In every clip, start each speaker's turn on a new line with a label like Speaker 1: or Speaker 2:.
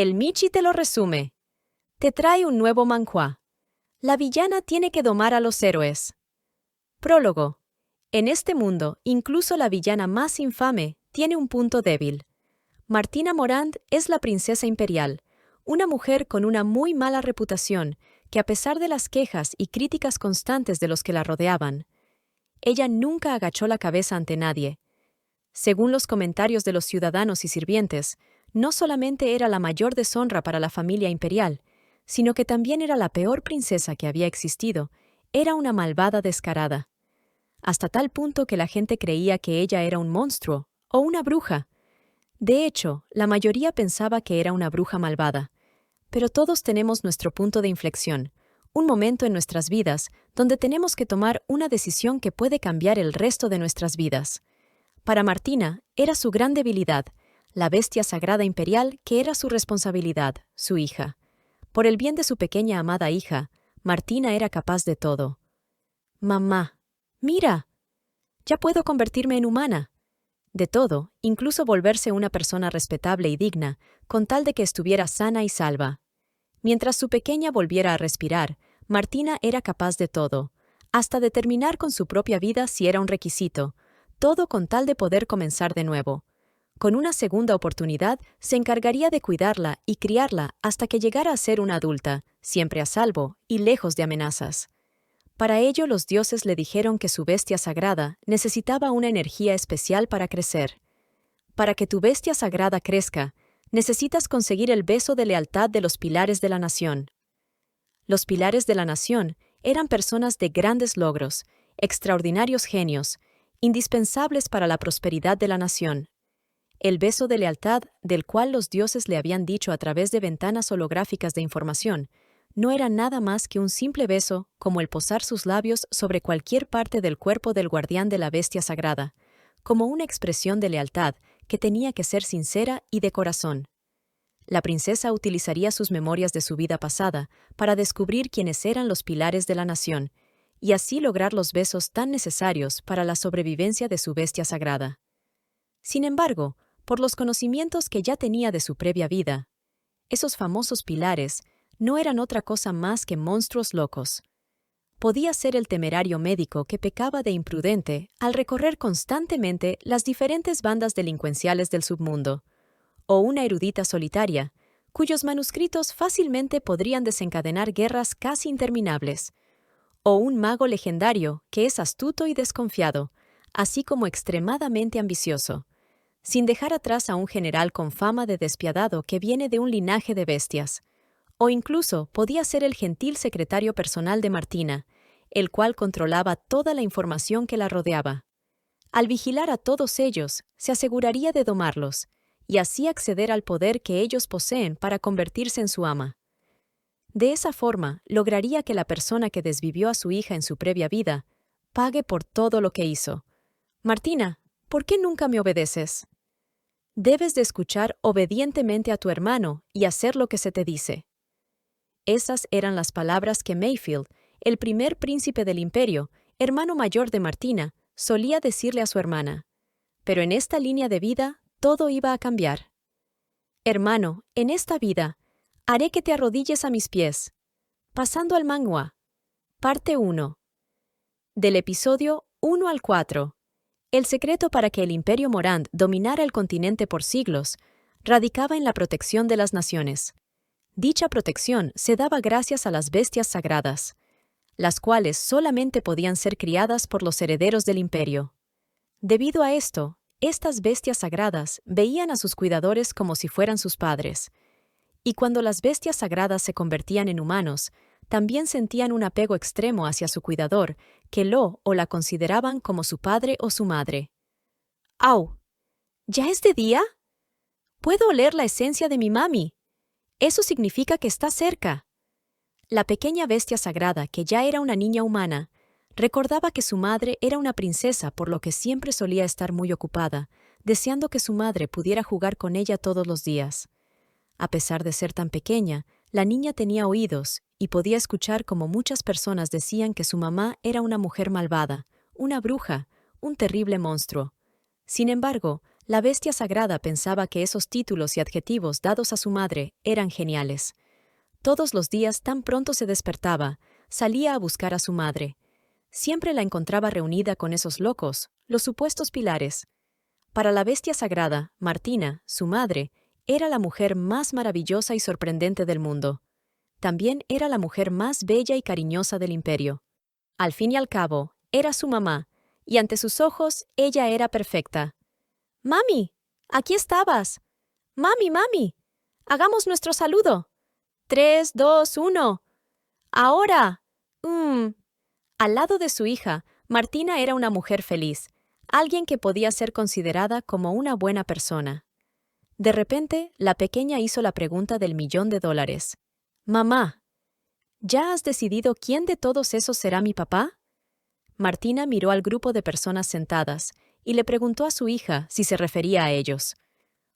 Speaker 1: El Michi te lo resume. Te trae un nuevo manhwa. La villana tiene que domar a los héroes. Prólogo. En este mundo, incluso la villana más infame tiene un punto débil. Martina Morand es la princesa imperial, una mujer con una muy mala reputación que, a pesar de las quejas y críticas constantes de los que la rodeaban, ella nunca agachó la cabeza ante nadie. Según los comentarios de los ciudadanos y sirvientes, no solamente era la mayor deshonra para la familia imperial, sino que también era la peor princesa que había existido. Era una malvada descarada. Hasta tal punto que la gente creía que ella era un monstruo o una bruja. De hecho, la mayoría pensaba que era una bruja malvada. Pero todos tenemos nuestro punto de inflexión, un momento en nuestras vidas donde tenemos que tomar una decisión que puede cambiar el resto de nuestras vidas. Para Martina, era su gran debilidad, la bestia sagrada imperial que era su responsabilidad, su hija. Por el bien de su pequeña amada hija, Martina era capaz de todo. «Mamá, mira, ya puedo convertirme en humana». De todo, incluso volverse una persona respetable y digna, con tal de que estuviera sana y salva. Mientras su pequeña volviera a respirar, Martina era capaz de todo, hasta de terminar con su propia vida si era un requisito, todo con tal de poder comenzar de nuevo. Con una segunda oportunidad, se encargaría de cuidarla y criarla hasta que llegara a ser una adulta, siempre a salvo y lejos de amenazas. Para ello, los dioses le dijeron que su bestia sagrada necesitaba una energía especial para crecer. Para que tu bestia sagrada crezca, necesitas conseguir el beso de lealtad de los pilares de la nación. Los pilares de la nación eran personas de grandes logros, extraordinarios genios, indispensables para la prosperidad de la nación. El beso de lealtad, del cual los dioses le habían dicho a través de ventanas holográficas de información, no era nada más que un simple beso, como el posar sus labios sobre cualquier parte del cuerpo del guardián de la bestia sagrada, como una expresión de lealtad que tenía que ser sincera y de corazón. La princesa utilizaría sus memorias de su vida pasada para descubrir quiénes eran los pilares de la nación, y así lograr los besos tan necesarios para la sobrevivencia de su bestia sagrada. Sin embargo, por los conocimientos que ya tenía de su previa vida, esos famosos pilares no eran otra cosa más que monstruos locos. Podía ser el temerario médico que pecaba de imprudente al recorrer constantemente las diferentes bandas delincuenciales del submundo, o una erudita solitaria, cuyos manuscritos fácilmente podrían desencadenar guerras casi interminables, o un mago legendario que es astuto y desconfiado, así como extremadamente ambicioso, sin dejar atrás a un general con fama de despiadado que viene de un linaje de bestias. O incluso podía ser el gentil secretario personal de Martina, el cual controlaba toda la información que la rodeaba. Al vigilar a todos ellos, se aseguraría de domarlos, y así acceder al poder que ellos poseen para convertirse en su ama. De esa forma, lograría que la persona que desvivió a su hija en su previa vida pague por todo lo que hizo. «Martina, ¿por qué nunca me obedeces?» Debes de escuchar obedientemente a tu hermano y hacer lo que se te dice. Esas eran las palabras que Mayfield, el primer príncipe del imperio, hermano mayor de Martina, solía decirle a su hermana. Pero en esta línea de vida, todo iba a cambiar. «Hermano, en esta vida, haré que te arrodilles a mis pies». Pasando al manhwa. Parte 1. Del episodio 1 al 4. El secreto para que el Imperio Morand dominara el continente por siglos radicaba en la protección de las naciones. Dicha protección se daba gracias a las bestias sagradas, las cuales solamente podían ser criadas por los herederos del imperio. Debido a esto, estas bestias sagradas veían a sus cuidadores como si fueran sus padres, y cuando las bestias sagradas se convertían en humanos, también sentían un apego extremo hacia su cuidador, que lo o la consideraban como su padre o su madre. «¡Au! ¿Ya es de día? Puedo oler la esencia de mi mami. Eso significa que está cerca». La pequeña bestia sagrada, que ya era una niña humana, recordaba que su madre era una princesa, por lo que siempre solía estar muy ocupada, deseando que su madre pudiera jugar con ella todos los días. A pesar de ser tan pequeña, la niña tenía oídos y podía escuchar cómo muchas personas decían que su mamá era una mujer malvada, una bruja, un terrible monstruo. Sin embargo, La bestia sagrada pensaba que esos títulos y adjetivos dados a su madre eran geniales. Todos los días, tan pronto se despertaba, salía a buscar a su madre. Siempre la encontraba reunida con esos locos, los supuestos pilares. Para la bestia sagrada, Martina, su madre, era la mujer más maravillosa y sorprendente del mundo. También era la mujer más bella y cariñosa del imperio. Al fin y al cabo, era su mamá, y ante sus ojos ella era perfecta. «¡Mami! ¡Aquí estabas! ¡Mami, mami! ¡Hagamos nuestro saludo! 3, 2, 1. ¡Ahora! Al lado de su hija, Martina era una mujer feliz, alguien que podía ser considerada como una buena persona. De repente, la pequeña hizo la pregunta del $1.000.000. «Mamá, ¿ya has decidido quién de todos esos será mi papá?» Martina miró al grupo de personas sentadas y le preguntó a su hija si se refería a ellos.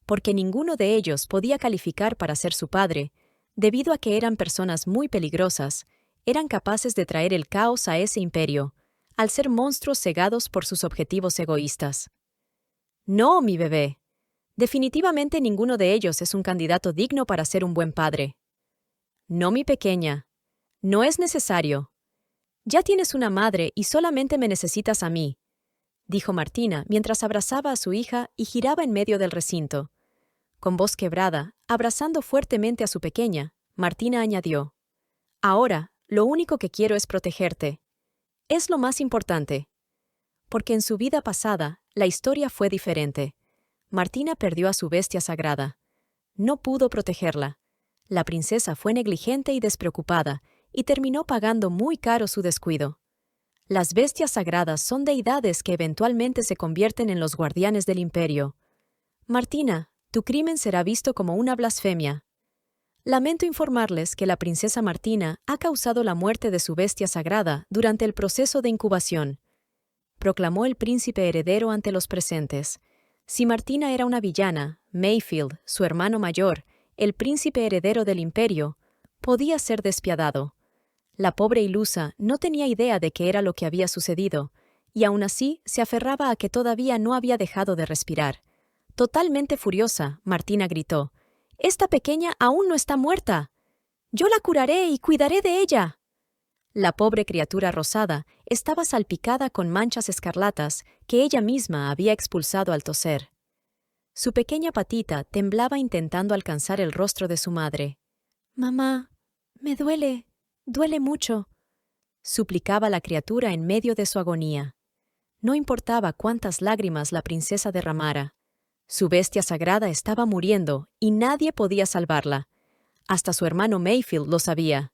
Speaker 1: Porque ninguno de ellos podía calificar para ser su padre, debido a que eran personas muy peligrosas, eran capaces de traer el caos a ese imperio, al ser monstruos cegados por sus objetivos egoístas. «No, mi bebé. Definitivamente ninguno de ellos es un candidato digno para ser un buen padre». «No, mi pequeña. No es necesario. Ya tienes una madre y solamente me necesitas a mí», dijo Martina mientras abrazaba a su hija y giraba en medio del recinto. Con voz quebrada, abrazando fuertemente a su pequeña, Martina añadió: «Ahora, lo único que quiero es protegerte. Es lo más importante». Porque en su vida pasada, la historia fue diferente. Martina perdió a su bestia sagrada. No pudo protegerla. La princesa fue negligente y despreocupada, y terminó pagando muy caro su descuido. Las bestias sagradas son deidades que eventualmente se convierten en los guardianes del imperio. Martina, tu crimen será visto como una blasfemia. Lamento informarles que la princesa Martina ha causado la muerte de su bestia sagrada durante el proceso de incubación, proclamó el príncipe heredero ante los presentes. Si Martina era una villana, Mayfield, su hermano mayor, el príncipe heredero del imperio, podía ser despiadado. La pobre ilusa no tenía idea de qué era lo que había sucedido, y aún así se aferraba a que todavía no había dejado de respirar. Totalmente furiosa, Martina gritó: «¡Esta pequeña aún no está muerta! ¡Yo la curaré y cuidaré de ella!». La pobre criatura rosada estaba salpicada con manchas escarlatas que ella misma había expulsado al toser. Su pequeña patita temblaba intentando alcanzar el rostro de su madre. «Mamá, me duele mucho», suplicaba la criatura en medio de su agonía. No importaba cuántas lágrimas la princesa derramara. Su bestia sagrada estaba muriendo y nadie podía salvarla. Hasta su hermano Mayfield lo sabía.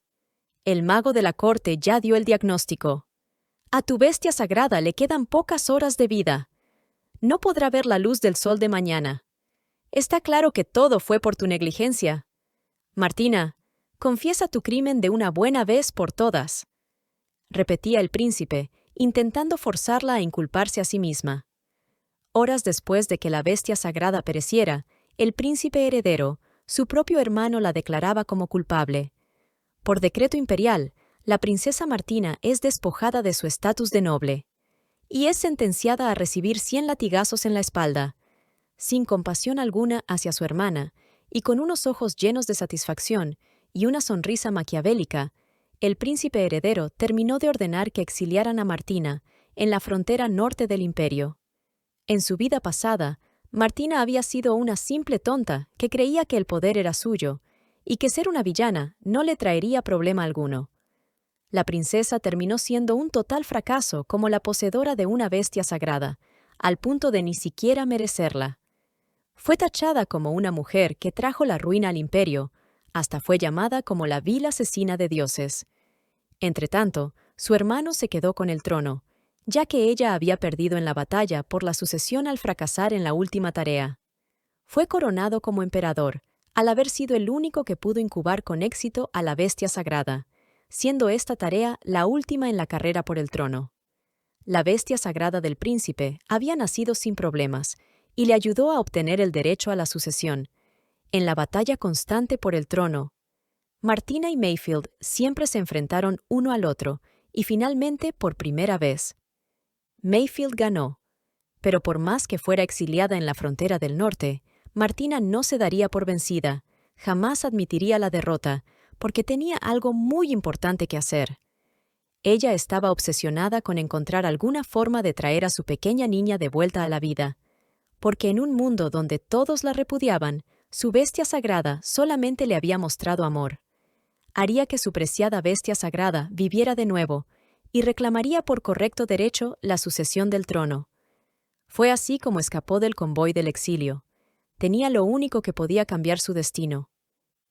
Speaker 1: El mago de la corte ya dio el diagnóstico. «A tu bestia sagrada le quedan pocas horas de vida. No podrá ver la luz del sol de mañana. Está claro que todo fue por tu negligencia. Martina, confiesa tu crimen de una buena vez por todas», repetía el príncipe, intentando forzarla a inculparse a sí misma. Horas después de que la bestia sagrada pereciera, el príncipe heredero, su propio hermano, la declaraba como culpable. Por decreto imperial, la princesa Martina es despojada de su estatus de noble y es sentenciada a recibir 100 latigazos en la espalda. Sin compasión alguna hacia su hermana, y con unos ojos llenos de satisfacción y una sonrisa maquiavélica, el príncipe heredero terminó de ordenar que exiliaran a Martina en la frontera norte del imperio. En su vida pasada, Martina había sido una simple tonta que creía que el poder era suyo y que ser una villana no le traería problema alguno. La princesa terminó siendo un total fracaso como la poseedora de una bestia sagrada, al punto de ni siquiera merecerla. Fue tachada como una mujer que trajo la ruina al imperio, hasta fue llamada como la vil asesina de dioses. Entretanto, su hermano se quedó con el trono, ya que ella había perdido en la batalla por la sucesión al fracasar en la última tarea. Fue coronado como emperador, al haber sido el único que pudo incubar con éxito a la bestia sagrada, siendo esta tarea la última en la carrera por el trono. La bestia sagrada del príncipe había nacido sin problemas y le ayudó a obtener el derecho a la sucesión. En la batalla constante por el trono, Martina y Mayfield siempre se enfrentaron uno al otro y finalmente por primera vez. Mayfield ganó, Pero por más que fuera exiliada en la frontera del norte, Martina no se daría por vencida, jamás admitiría la derrota, porque tenía algo muy importante que hacer. Ella estaba obsesionada con encontrar alguna forma de traer a su pequeña niña de vuelta a la vida, porque en un mundo donde todos la repudiaban, su bestia sagrada solamente le había mostrado amor. Haría que su preciada bestia sagrada viviera de nuevo y reclamaría por correcto derecho la sucesión del trono. Fue así como escapó del convoy del exilio. Tenía lo único que podía cambiar su destino.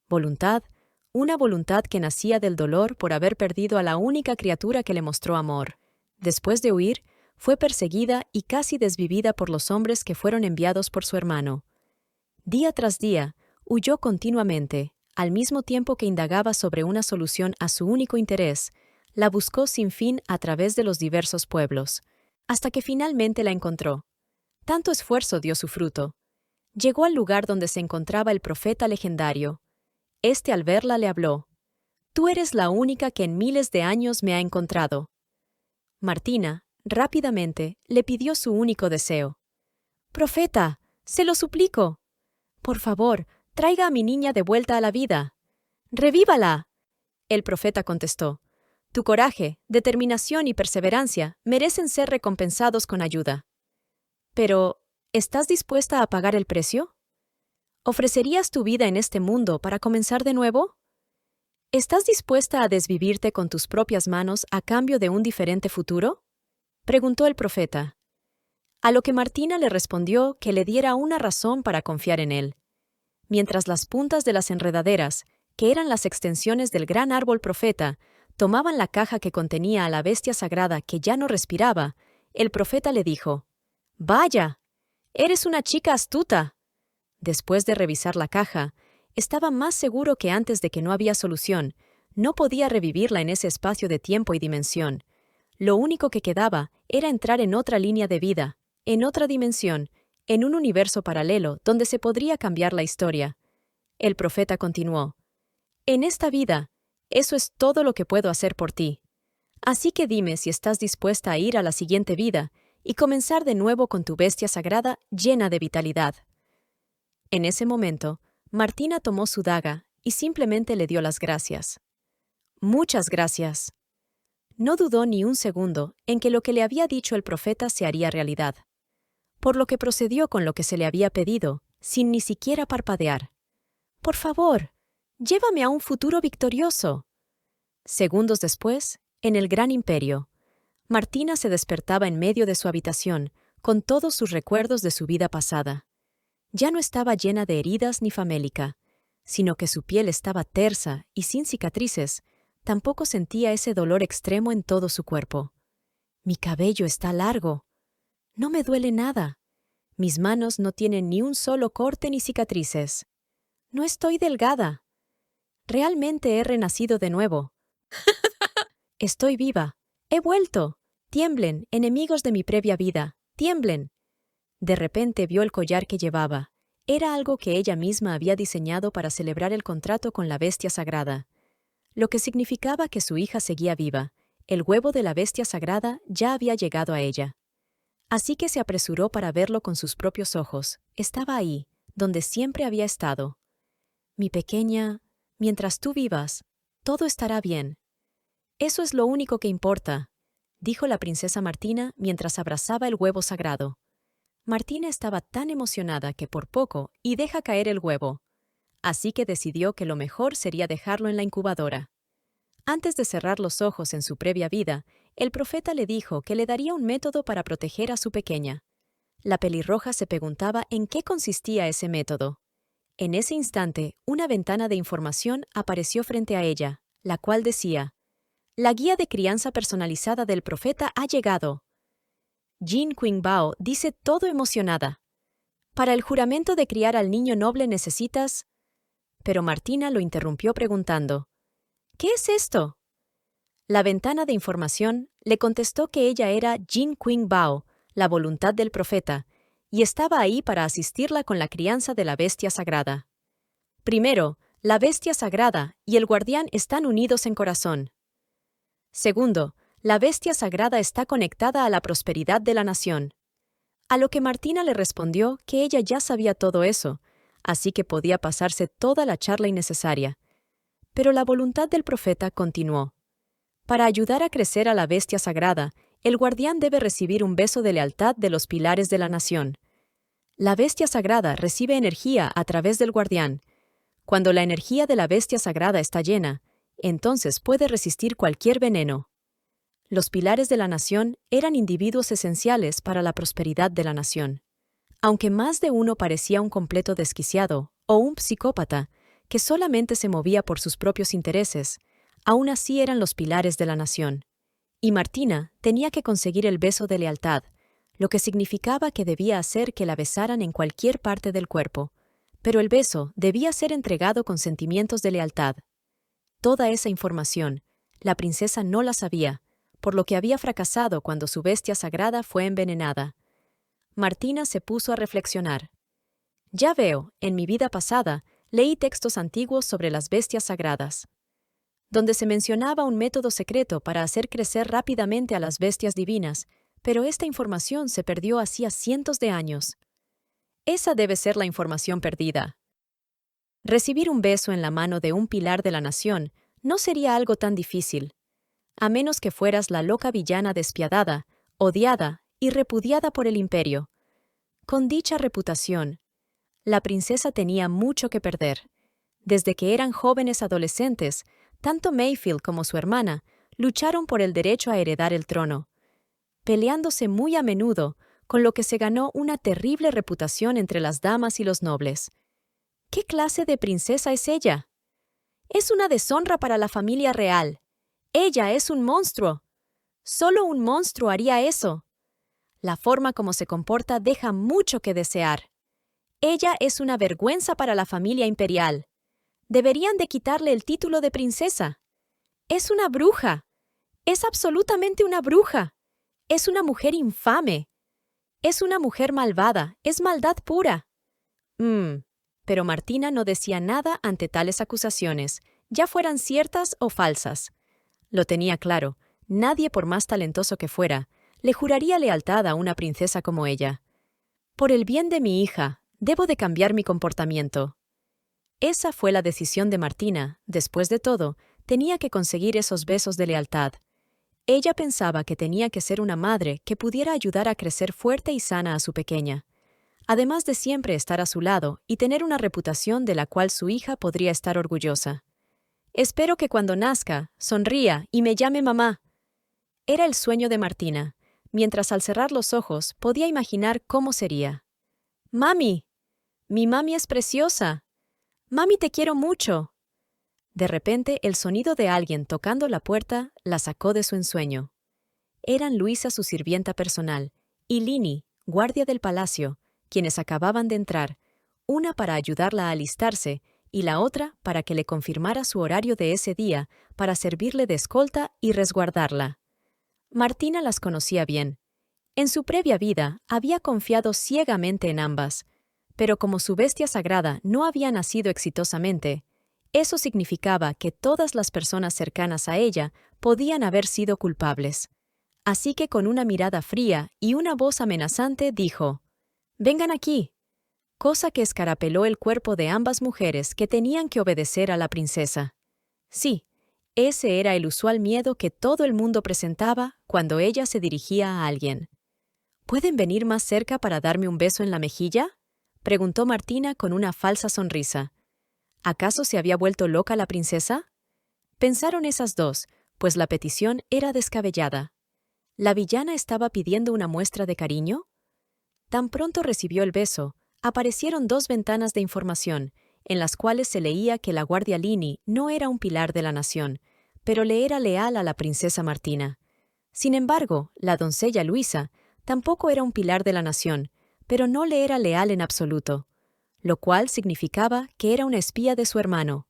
Speaker 1: Voluntad, una voluntad que nacía del dolor por haber perdido a la única criatura que le mostró amor. Después de huir, fue perseguida y casi desvivida por los hombres que fueron enviados por su hermano. Día tras día, huyó continuamente, al mismo tiempo que indagaba sobre una solución a su único interés, la buscó sin fin a través de los diversos pueblos, hasta que finalmente la encontró. Tanto esfuerzo dio su fruto. Llegó al lugar donde se encontraba el profeta legendario. Este al verla le habló: «Tú eres la única que en miles de años me ha encontrado». Martina, rápidamente, le pidió su único deseo. «Profeta, se lo suplico. Por favor, traiga a mi niña de vuelta a la vida. ¡Revívala!». El profeta contestó: «Tu coraje, determinación y perseverancia merecen ser recompensados con ayuda. Pero, ¿estás dispuesta a pagar el precio? ¿Ofrecerías tu vida en este mundo para comenzar de nuevo? ¿Estás dispuesta a desvivirte con tus propias manos a cambio de un diferente futuro?», preguntó el profeta. A lo que Martina le respondió que le diera una razón para confiar en él. Mientras las puntas de las enredaderas, que eran las extensiones del gran árbol profeta, tomaban la caja que contenía a la bestia sagrada que ya no respiraba, el profeta le dijo: «Vaya, eres una chica astuta». Después de revisar la caja, estaba más seguro que antes de que no había solución. No podía revivirla en ese espacio de tiempo y dimensión. Lo único que quedaba era entrar en otra línea de vida, en otra dimensión, en un universo paralelo donde se podría cambiar la historia. El profeta continuó: «En esta vida, eso es todo lo que puedo hacer por ti. Así que dime si estás dispuesta a ir a la siguiente vida y comenzar de nuevo con tu bestia sagrada llena de vitalidad». En ese momento, Martina tomó su daga y simplemente le dio las gracias. «Muchas gracias». No dudó ni un segundo en que lo que le había dicho el profeta se haría realidad, por lo que procedió con lo que se le había pedido, sin ni siquiera parpadear. «Por favor, llévame a un futuro victorioso». Segundos después, en el Gran Imperio, Martina se despertaba en medio de su habitación, con todos sus recuerdos de su vida pasada. Ya no estaba llena de heridas ni famélica, sino que su piel estaba tersa y sin cicatrices. Tampoco sentía ese dolor extremo en todo su cuerpo. «Mi cabello está largo. No me duele nada. Mis manos no tienen ni un solo corte ni cicatrices. No estoy delgada. Realmente he renacido de nuevo. Estoy viva. He vuelto. Tiemblen, enemigos de mi previa vida. Tiemblen». De repente vio el collar que llevaba. Era algo que ella misma había diseñado para celebrar el contrato con la bestia sagrada, lo que significaba que su hija seguía viva. El huevo de la bestia sagrada ya había llegado a ella. Así que se apresuró para verlo con sus propios ojos. Estaba ahí, donde siempre había estado. «Mi pequeña, mientras tú vivas, todo estará bien. Eso es lo único que importa», dijo la princesa Martina mientras abrazaba el huevo sagrado. Martina estaba tan emocionada que por poco y deja caer el huevo, así que decidió que lo mejor sería dejarlo en la incubadora. Antes de cerrar los ojos en su previa vida, el profeta le dijo que le daría un método para proteger a su pequeña. La pelirroja se preguntaba en qué consistía ese método. En ese instante, una ventana de información apareció frente a ella, la cual decía: «La guía de crianza personalizada del profeta ha llegado». Jin Qingbao dice todo emocionada: «Para el juramento de criar al niño noble necesitas…». Pero Martina lo interrumpió preguntando: «¿Qué es esto?». La ventana de información le contestó que ella era Jin Qingbao, la voluntad del profeta, y estaba ahí para asistirla con la crianza de la bestia sagrada. Primero, la bestia sagrada y el guardián están unidos en corazón. Segundo, la bestia sagrada está conectada a la prosperidad de la nación. A lo que Martina le respondió que ella ya sabía todo eso, así que podía pasarse toda la charla innecesaria. Pero la voluntad del profeta continuó. Para ayudar a crecer a la bestia sagrada, el guardián debe recibir un beso de lealtad de los pilares de la nación. La bestia sagrada recibe energía a través del guardián. Cuando la energía de la bestia sagrada está llena, entonces puede resistir cualquier veneno. Los pilares de la nación eran individuos esenciales para la prosperidad de la nación. Aunque más de uno parecía un completo desquiciado o un psicópata que solamente se movía por sus propios intereses, aún así eran los pilares de la nación. Y Martina tenía que conseguir el beso de lealtad, lo que significaba que debía hacer que la besaran en cualquier parte del cuerpo, pero el beso debía ser entregado con sentimientos de lealtad. Toda esa información, la princesa no la sabía, por lo que había fracasado cuando su bestia sagrada fue envenenada. Martina se puso a reflexionar. Ya veo, en mi vida pasada, leí textos antiguos sobre las bestias sagradas, donde se mencionaba un método secreto para hacer crecer rápidamente a las bestias divinas, pero esta información se perdió hacía cientos de años. Esa debe ser la información perdida. Recibir un beso en la mano de un pilar de la nación no sería algo tan difícil, a menos que fueras la loca villana despiadada, odiada y repudiada por el imperio. Con dicha reputación, la princesa tenía mucho que perder. Desde que eran jóvenes adolescentes, tanto Mayfield como su hermana lucharon por el derecho a heredar el trono, peleándose muy a menudo, con lo que se ganó una terrible reputación entre las damas y los nobles. ¿Qué clase de princesa es ella? Es una deshonra para la familia real. Ella es un monstruo. Solo un monstruo haría eso. La forma como se comporta deja mucho que desear. Ella es una vergüenza para la familia imperial. Deberían de quitarle el título de princesa. Es una bruja. Es absolutamente una bruja. Es una mujer infame. Es una mujer malvada. Es maldad pura. Pero Martina no decía nada ante tales acusaciones, ya fueran ciertas o falsas. Lo tenía claro, nadie, por más talentoso que fuera, le juraría lealtad a una princesa como ella. Por el bien de mi hija, debo de cambiar mi comportamiento. Esa fue la decisión de Martina. Después de todo, tenía que conseguir esos besos de lealtad. Ella pensaba que tenía que ser una madre que pudiera ayudar a crecer fuerte y sana a su pequeña, además de siempre estar a su lado y tener una reputación de la cual su hija podría estar orgullosa. Espero que cuando nazca, sonría y me llame mamá. Era el sueño de Martina, mientras al cerrar los ojos podía imaginar cómo sería. ¡Mami! ¡Mi mami es preciosa! ¡Mami, te quiero mucho! De repente, el sonido de alguien tocando la puerta la sacó de su ensueño. Eran Luisa, su sirvienta personal, y Lini, guardia del palacio, quienes acababan de entrar, una para ayudarla a alistarse y la otra para que le confirmara su horario de ese día para servirle de escolta y resguardarla. Martina las conocía bien. En su previa vida había confiado ciegamente en ambas, pero como su bestia sagrada no había nacido exitosamente, eso significaba que todas las personas cercanas a ella podían haber sido culpables. Así que con una mirada fría y una voz amenazante dijo: «Vengan aquí», cosa que escarapeló el cuerpo de ambas mujeres que tenían que obedecer a la princesa. Sí, ese era el usual miedo que todo el mundo presentaba cuando ella se dirigía a alguien. «¿Pueden venir más cerca para darme un beso en la mejilla?», preguntó Martina con una falsa sonrisa. ¿Acaso se había vuelto loca la princesa? Pensaron esas dos, pues la petición era descabellada. ¿La villana estaba pidiendo una muestra de cariño? Tan pronto recibió el beso, aparecieron dos ventanas de información, en las cuales se leía que la guardia Lini no era un pilar de la nación, pero le era leal a la princesa Martina. Sin embargo, la doncella Luisa tampoco era un pilar de la nación, pero no le era leal en absoluto, lo cual significaba que era una espía de su hermano,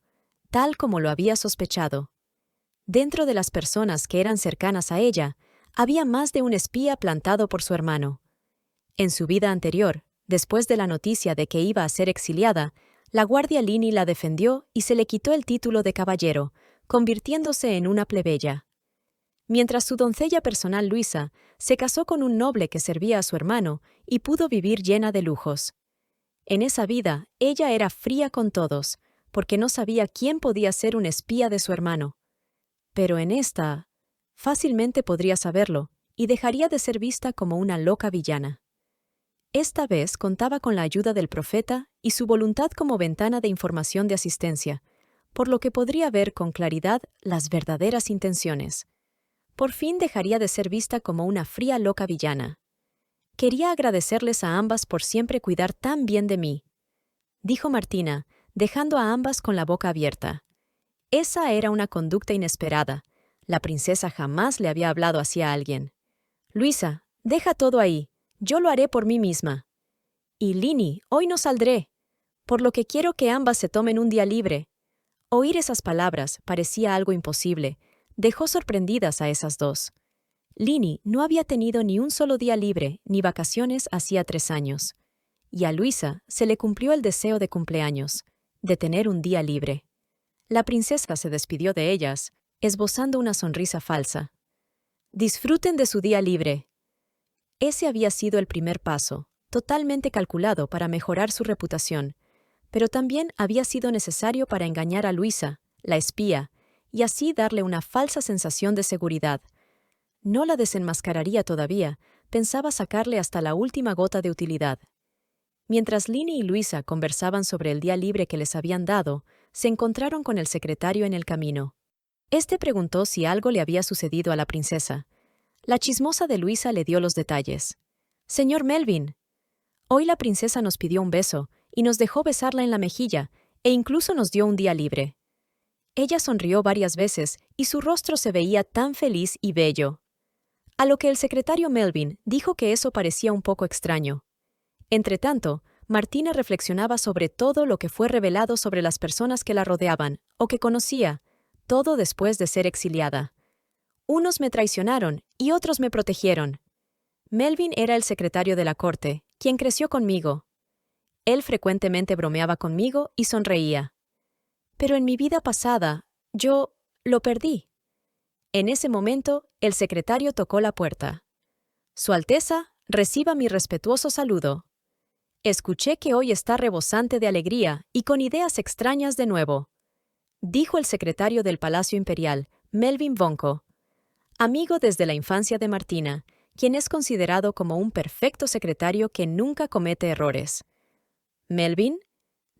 Speaker 1: tal como lo había sospechado. Dentro de las personas que eran cercanas a ella, había más de un espía plantado por su hermano. En su vida anterior, después de la noticia de que iba a ser exiliada, la guardia Lini la defendió y se le quitó el título de caballero, convirtiéndose en una plebeya. mientras su doncella personal Luisa se casó con un noble que servía a su hermano y pudo vivir llena de lujos. En esa vida, ella era fría con todos, porque no sabía quién podía ser un espía de su hermano. Pero en esta, fácilmente podría saberlo, y dejaría de ser vista como una loca villana. Esta vez contaba con la ayuda del profeta y su voluntad como ventana de información de asistencia, por lo que podría ver con claridad las verdaderas intenciones. Por fin dejaría de ser vista como una fría loca villana. Quería agradecerles a ambas por siempre cuidar tan bien de mí, dijo Martina, dejando a ambas con la boca abierta. Esa era una conducta inesperada. La princesa jamás le había hablado así a alguien. Luisa, deja todo ahí. Yo lo haré por mí misma. Y Lini, hoy no saldré, por lo que quiero que ambas se tomen un día libre. Oír esas palabras parecía algo imposible. Dejó sorprendidas a esas dos. Lini no había tenido ni un solo día libre ni vacaciones hacía 3 años. Y a Luisa se le cumplió el deseo de cumpleaños, de tener un día libre. La princesa se despidió de ellas, esbozando una sonrisa falsa. Disfruten de su día libre. Ese había sido el primer paso, totalmente calculado para mejorar su reputación, pero también había sido necesario para engañar a Luisa, la espía, y así darle una falsa sensación de seguridad. No la desenmascararía todavía, pensaba sacarle hasta la última gota de utilidad. Mientras Lini y Luisa conversaban sobre el día libre que les habían dado, se encontraron con el secretario en el camino. Este preguntó si algo le había sucedido a la princesa. La chismosa de Luisa le dio los detalles. «Señor Melvin, hoy la princesa nos pidió un beso y nos dejó besarla en la mejilla e incluso nos dio un día libre». Ella sonrió varias veces y su rostro se veía tan feliz y bello. A lo que el secretario Melvin dijo que eso parecía un poco extraño. Entretanto, Martina reflexionaba sobre todo lo que fue revelado sobre las personas que la rodeaban o que conocía, todo después de ser exiliada. Unos me traicionaron y otros me protegieron. Melvin era el secretario de la corte, quien creció conmigo. Él frecuentemente bromeaba conmigo y sonreía. Pero en mi vida pasada, yo lo perdí. En ese momento, el secretario tocó la puerta. «Su Alteza, reciba mi respetuoso saludo. Escuché que hoy está rebosante de alegría y con ideas extrañas de nuevo», dijo el secretario del Palacio Imperial, Melvin Vonco, amigo desde la infancia de Martina, quien es considerado como un perfecto secretario que nunca comete errores. «¿Melvin?»,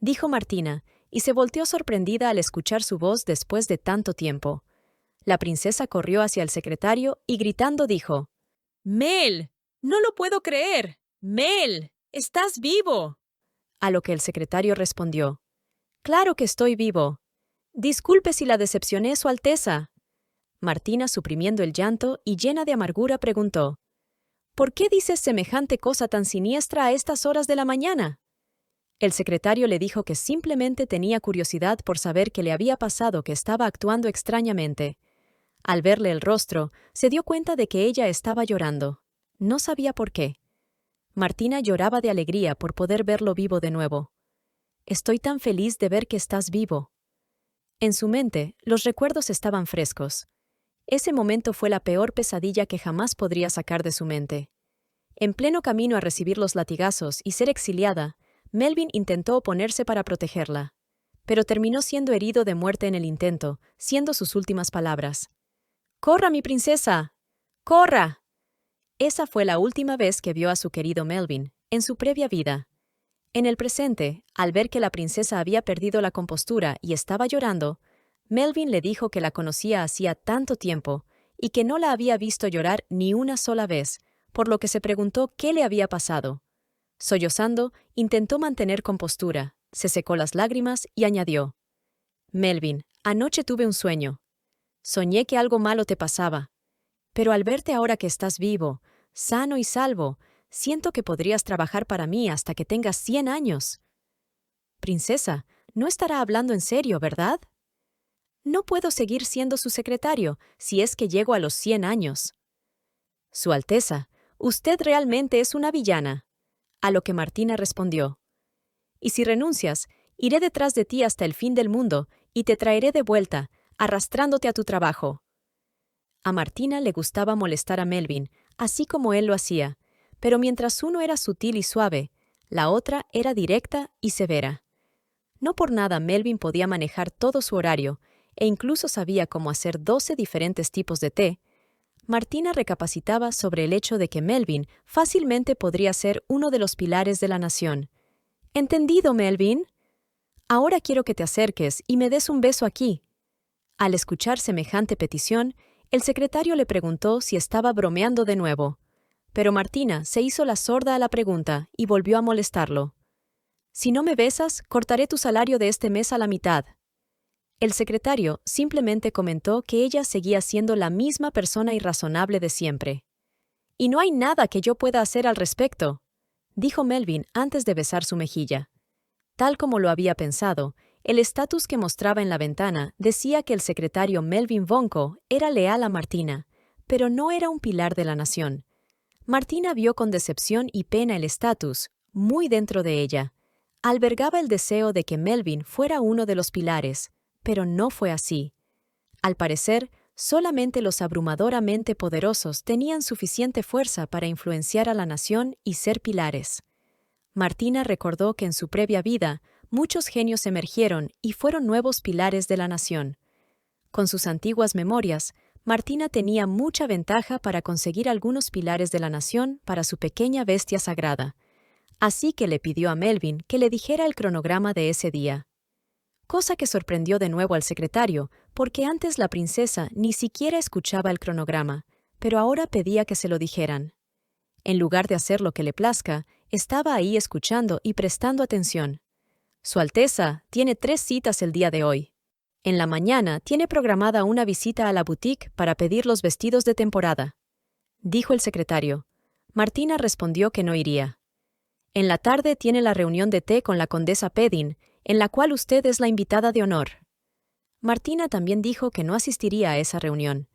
Speaker 1: dijo Martina, y se volteó sorprendida al escuchar su voz después de tanto tiempo. La princesa corrió hacia el secretario y gritando dijo: «¡Mel! ¡No lo puedo creer! ¡Mel! ¡Estás vivo!». A lo que el secretario respondió: «Claro que estoy vivo. Disculpe si la decepcioné, Su Alteza». Martina, suprimiendo el llanto y llena de amargura, preguntó: «¿Por qué dices semejante cosa tan siniestra a estas horas de la mañana?». El secretario le dijo que simplemente tenía curiosidad por saber qué le había pasado, que estaba actuando extrañamente. Al verle el rostro, se dio cuenta de que ella estaba llorando. No sabía por qué. Martina lloraba de alegría por poder verlo vivo de nuevo. «Estoy tan feliz de ver que estás vivo». En su mente, los recuerdos estaban frescos. Ese momento fue la peor pesadilla que jamás podría sacar de su mente. En pleno camino a recibir los latigazos y ser exiliada, Melvin intentó oponerse para protegerla, pero terminó siendo herido de muerte en el intento, siendo sus últimas palabras: «¡Corra, mi princesa! ¡Corra!». Esa fue la última vez que vio a su querido Melvin, en su previa vida. En el presente, al ver que la princesa había perdido la compostura y estaba llorando, Melvin le dijo que la conocía hacía tanto tiempo y que no la había visto llorar ni una sola vez, por lo que se preguntó qué le había pasado. Sollozando, intentó mantener compostura, se secó las lágrimas y añadió: «Melvin, anoche tuve un sueño. Soñé que algo malo te pasaba. Pero al verte ahora que estás vivo, sano y salvo, siento que podrías trabajar para mí hasta que tengas 100 años». «Princesa, no estará hablando en serio, ¿verdad?». «No puedo seguir siendo su secretario si es que llego a los 100 años». «Su Alteza, usted realmente es una villana». A lo que Martina respondió: «Y si renuncias, iré detrás de ti hasta el fin del mundo y te traeré de vuelta, arrastrándote a tu trabajo». A Martina le gustaba molestar a Melvin, así como él lo hacía, pero mientras uno era sutil y suave, la otra era directa y severa. No por nada Melvin podía manejar todo su horario, e incluso sabía cómo hacer 12 diferentes tipos de té. Martina recapacitaba sobre el hecho de que Melvin fácilmente podría ser uno de los pilares de la nación. «¿Entendido, Melvin? Ahora quiero que te acerques y me des un beso aquí». Al escuchar semejante petición, el secretario le preguntó si estaba bromeando de nuevo. Pero Martina se hizo la sorda a la pregunta y volvió a molestarlo. «Si no me besas, cortaré tu salario de este mes a la mitad». El secretario simplemente comentó que ella seguía siendo la misma persona irrazonable de siempre. «Y no hay nada que yo pueda hacer al respecto», dijo Melvin antes de besar su mejilla. Tal como lo había pensado, el estatus que mostraba en la ventana decía que el secretario Melvin Vonco era leal a Martina, pero no era un pilar de la nación. Martina vio con decepción y pena el estatus, muy dentro de ella. Albergaba el deseo de que Melvin fuera uno de los pilares, pero no fue así. Al parecer, solamente los abrumadoramente poderosos tenían suficiente fuerza para influenciar a la nación y ser pilares. Martina recordó que en su previa vida, muchos genios emergieron y fueron nuevos pilares de la nación. Con sus antiguas memorias, Martina tenía mucha ventaja para conseguir algunos pilares de la nación para su pequeña bestia sagrada. Así que le pidió a Melvin que le dijera el cronograma de ese día. Cosa que sorprendió de nuevo al secretario, porque antes la princesa ni siquiera escuchaba el cronograma, pero ahora pedía que se lo dijeran. En lugar de hacer lo que le plazca, estaba ahí escuchando y prestando atención. «Su Alteza tiene 3 citas el día de hoy. En la mañana tiene programada una visita a la boutique para pedir los vestidos de temporada», dijo el secretario. Martina respondió que no iría. «En la tarde tiene la reunión de té con la condesa Pedin, en la cual usted es la invitada de honor». Martina también dijo que no asistiría a esa reunión.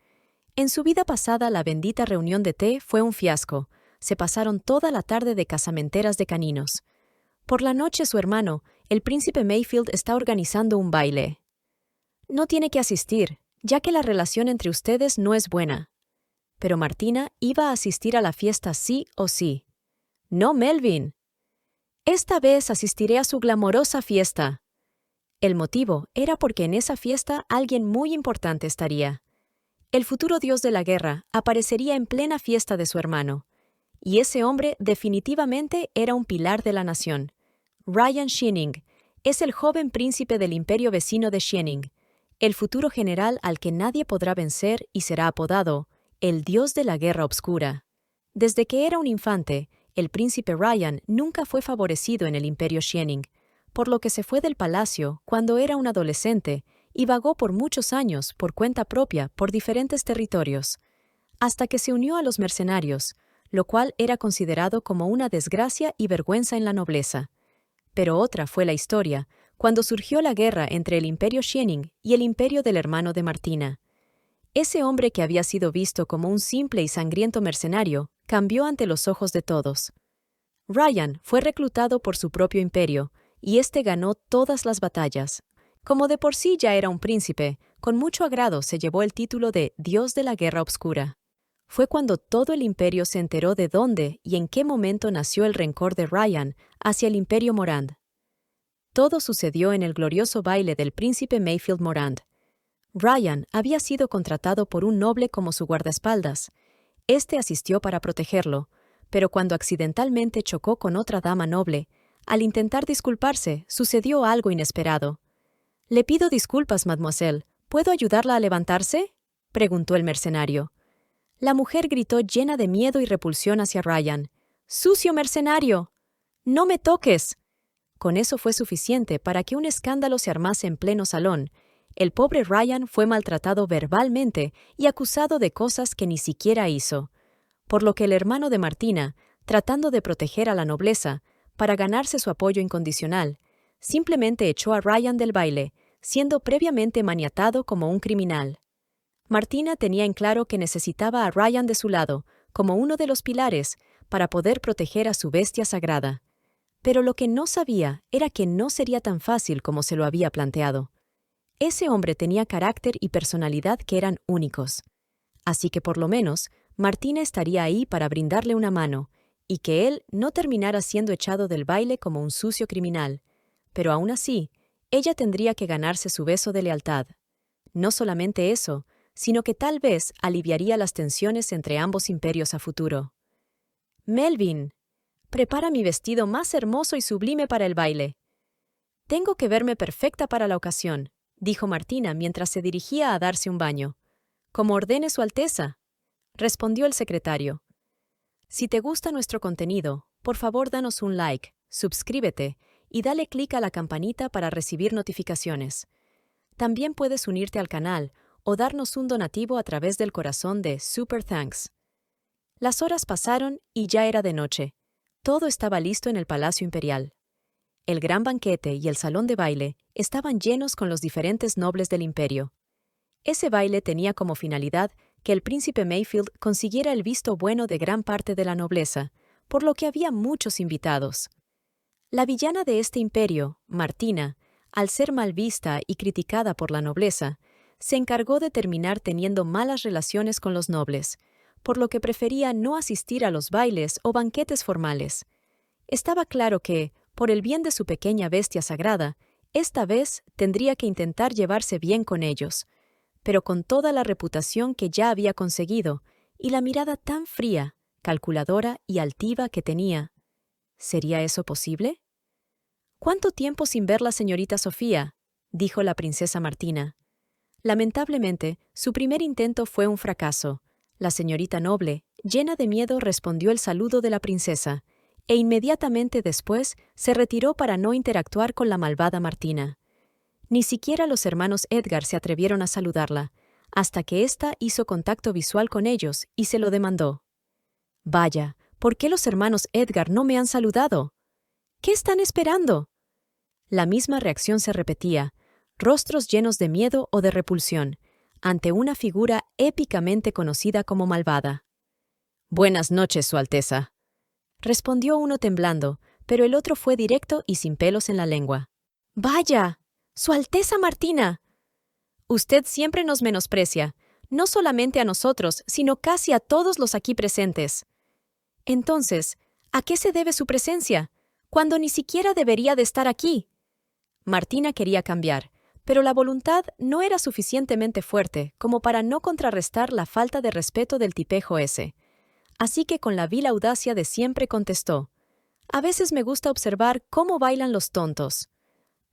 Speaker 1: En su vida pasada la bendita reunión de té fue un fiasco. Se pasaron toda la tarde de casamenteras de caninos. Por la noche su hermano, el príncipe Mayfield, está organizando un baile. «No tiene que asistir, ya que la relación entre ustedes no es buena». Pero Martina iba a asistir a la fiesta sí o sí. «No, Melvin. Esta vez asistiré a su glamorosa fiesta». El motivo era porque en esa fiesta alguien muy importante estaría. El futuro dios de la guerra aparecería en plena fiesta de su hermano. Y ese hombre definitivamente era un pilar de la nación. Ryan Shining es el joven príncipe del imperio vecino de Shining, el futuro general al que nadie podrá vencer y será apodado el dios de la guerra obscura. Desde que era un infante, el príncipe Ryan nunca fue favorecido en el imperio Shining, por lo que se fue del palacio cuando era un adolescente y vagó por muchos años por cuenta propia por diferentes territorios, hasta que se unió a los mercenarios, lo cual era considerado como una desgracia y vergüenza en la nobleza. Pero otra fue la historia, cuando surgió la guerra entre el imperio Shining y el imperio del hermano de Martina. Ese hombre que había sido visto como un simple y sangriento mercenario cambió ante los ojos de todos. Ryan fue reclutado por su propio imperio, y éste ganó todas las batallas. Como de por sí ya era un príncipe, con mucho agrado se llevó el título de Dios de la Guerra Obscura. Fue cuando todo el imperio se enteró de dónde y en qué momento nació el rencor de Ryan hacia el imperio Morand. Todo sucedió en el glorioso baile del príncipe Mayfield Morand. Ryan había sido contratado por un noble como su guardaespaldas. Este asistió para protegerlo, pero cuando accidentalmente chocó con otra dama noble, al intentar disculparse, sucedió algo inesperado. «Le pido disculpas, mademoiselle. ¿Puedo ayudarla a levantarse?», preguntó el mercenario. La mujer gritó llena de miedo y repulsión hacia Ryan. «¡Sucio mercenario! ¡No me toques!». Con eso fue suficiente para que un escándalo se armase en pleno salón. El pobre Ryan fue maltratado verbalmente y acusado de cosas que ni siquiera hizo. Por lo que el hermano de Martina, tratando de proteger a la nobleza, para ganarse su apoyo incondicional, simplemente echó a Ryan del baile, siendo previamente maniatado como un criminal. Martina tenía en claro que necesitaba a Ryan de su lado, como uno de los pilares, para poder proteger a su bestia sagrada. Pero lo que no sabía era que no sería tan fácil como se lo había planteado. Ese hombre tenía carácter y personalidad que eran únicos. así que por lo menos Martina estaría ahí para brindarle una mano, y que él no terminara siendo echado del baile como un sucio criminal. Pero aún así, ella tendría que ganarse su beso de lealtad. No solamente eso, sino que tal vez aliviaría las tensiones entre ambos imperios a futuro. «Melvin, prepara mi vestido más hermoso y sublime para el baile. Tengo que verme perfecta para la ocasión», dijo Martina mientras se dirigía a darse un baño. «Como ordene Su Alteza», respondió el secretario. Si te gusta nuestro contenido, por favor danos un like, suscríbete y dale clic a la campanita para recibir notificaciones. También puedes unirte al canal o darnos un donativo a través del corazón de Super Thanks. Las horas pasaron y ya era de noche. Todo estaba listo en el Palacio Imperial. El gran banquete y el salón de baile estaban llenos con los diferentes nobles del imperio. Ese baile tenía como finalidad que el príncipe Mayfield consiguiera el visto bueno de gran parte de la nobleza, por lo que había muchos invitados. La villana de este imperio, Martina, al ser mal vista y criticada por la nobleza, se encargó de terminar teniendo malas relaciones con los nobles, por lo que prefería no asistir a los bailes o banquetes formales. Estaba claro que, por el bien de su pequeña bestia sagrada, esta vez tendría que intentar llevarse bien con ellos, pero con toda la reputación que ya había conseguido y la mirada tan fría, calculadora y altiva que tenía, ¿sería eso posible? «¿Cuánto tiempo sin ver la señorita Sofía?», dijo la princesa Martina. Lamentablemente, su primer intento fue un fracaso. La señorita noble, llena de miedo, respondió el saludo de la princesa, e inmediatamente después se retiró para no interactuar con la malvada Martina. Ni siquiera los hermanos Edgar se atrevieron a saludarla, hasta que ésta hizo contacto visual con ellos y se lo demandó. «Vaya, ¿por qué los hermanos Edgar no me han saludado? ¿Qué están esperando?». La misma reacción se repetía, rostros llenos de miedo o de repulsión, ante una figura épicamente conocida como malvada. «Buenas noches, Su Alteza», respondió uno temblando, pero el otro fue directo y sin pelos en la lengua. «¡Vaya! ¡Su Alteza Martina! Usted siempre nos menosprecia, no solamente a nosotros, sino casi a todos los aquí presentes. Entonces, ¿a qué se debe su presencia, cuando ni siquiera debería de estar aquí?». Martina quería cambiar, pero la voluntad no era suficientemente fuerte como para no contrarrestar la falta de respeto del tipejo ese. Así que con la vil audacia de siempre contestó: «A veces me gusta observar cómo bailan los tontos».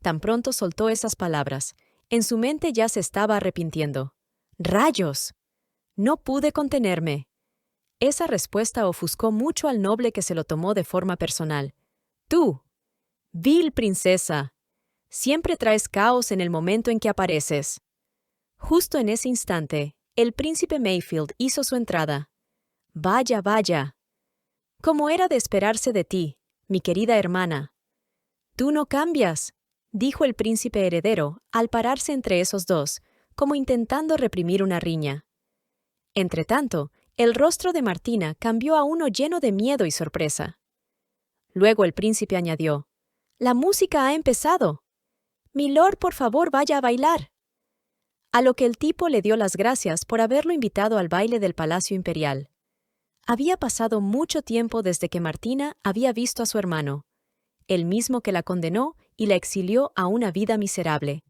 Speaker 1: Tan pronto soltó esas palabras, en su mente ya se estaba arrepintiendo. «¡Rayos! No pude contenerme». Esa respuesta ofuscó mucho al noble, que se lo tomó de forma personal. «Tú, vil princesa, siempre traes caos en el momento en que apareces». Justo en ese instante, el príncipe Mayfield hizo su entrada. «Vaya, vaya. Como era de esperarse de ti, mi querida hermana». «Tú no cambias», dijo el príncipe heredero al pararse entre esos dos, como intentando reprimir una riña. Entretanto, el rostro de Martina cambió a uno lleno de miedo y sorpresa. Luego el príncipe añadió: «La música ha empezado. Milord, por favor, vaya a bailar». A lo que el tipo le dio las gracias por haberlo invitado al baile del Palacio Imperial. Había pasado mucho tiempo desde que Martina había visto a su hermano, el mismo que la condenó y la exilió a una vida miserable,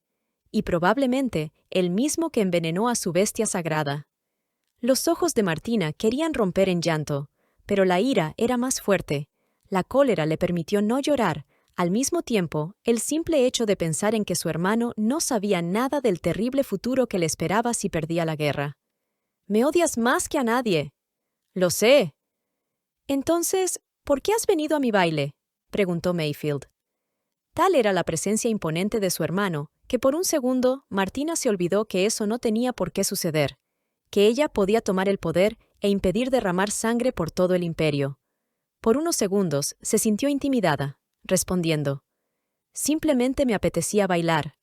Speaker 1: y probablemente el mismo que envenenó a su bestia sagrada. Los ojos de Martina querían romper en llanto, pero la ira era más fuerte. La cólera le permitió no llorar. Al mismo tiempo, el simple hecho de pensar en que su hermano no sabía nada del terrible futuro que le esperaba si perdía la guerra. «Me odias más que a nadie». «Lo sé». «Entonces, ¿por qué has venido a mi baile?», preguntó Mayfield. Tal era la presencia imponente de su hermano, que por un segundo Martina se olvidó que eso no tenía por qué suceder, que ella podía tomar el poder e impedir derramar sangre por todo el imperio. Por unos segundos se sintió intimidada, respondiendo: «Simplemente me apetecía bailar».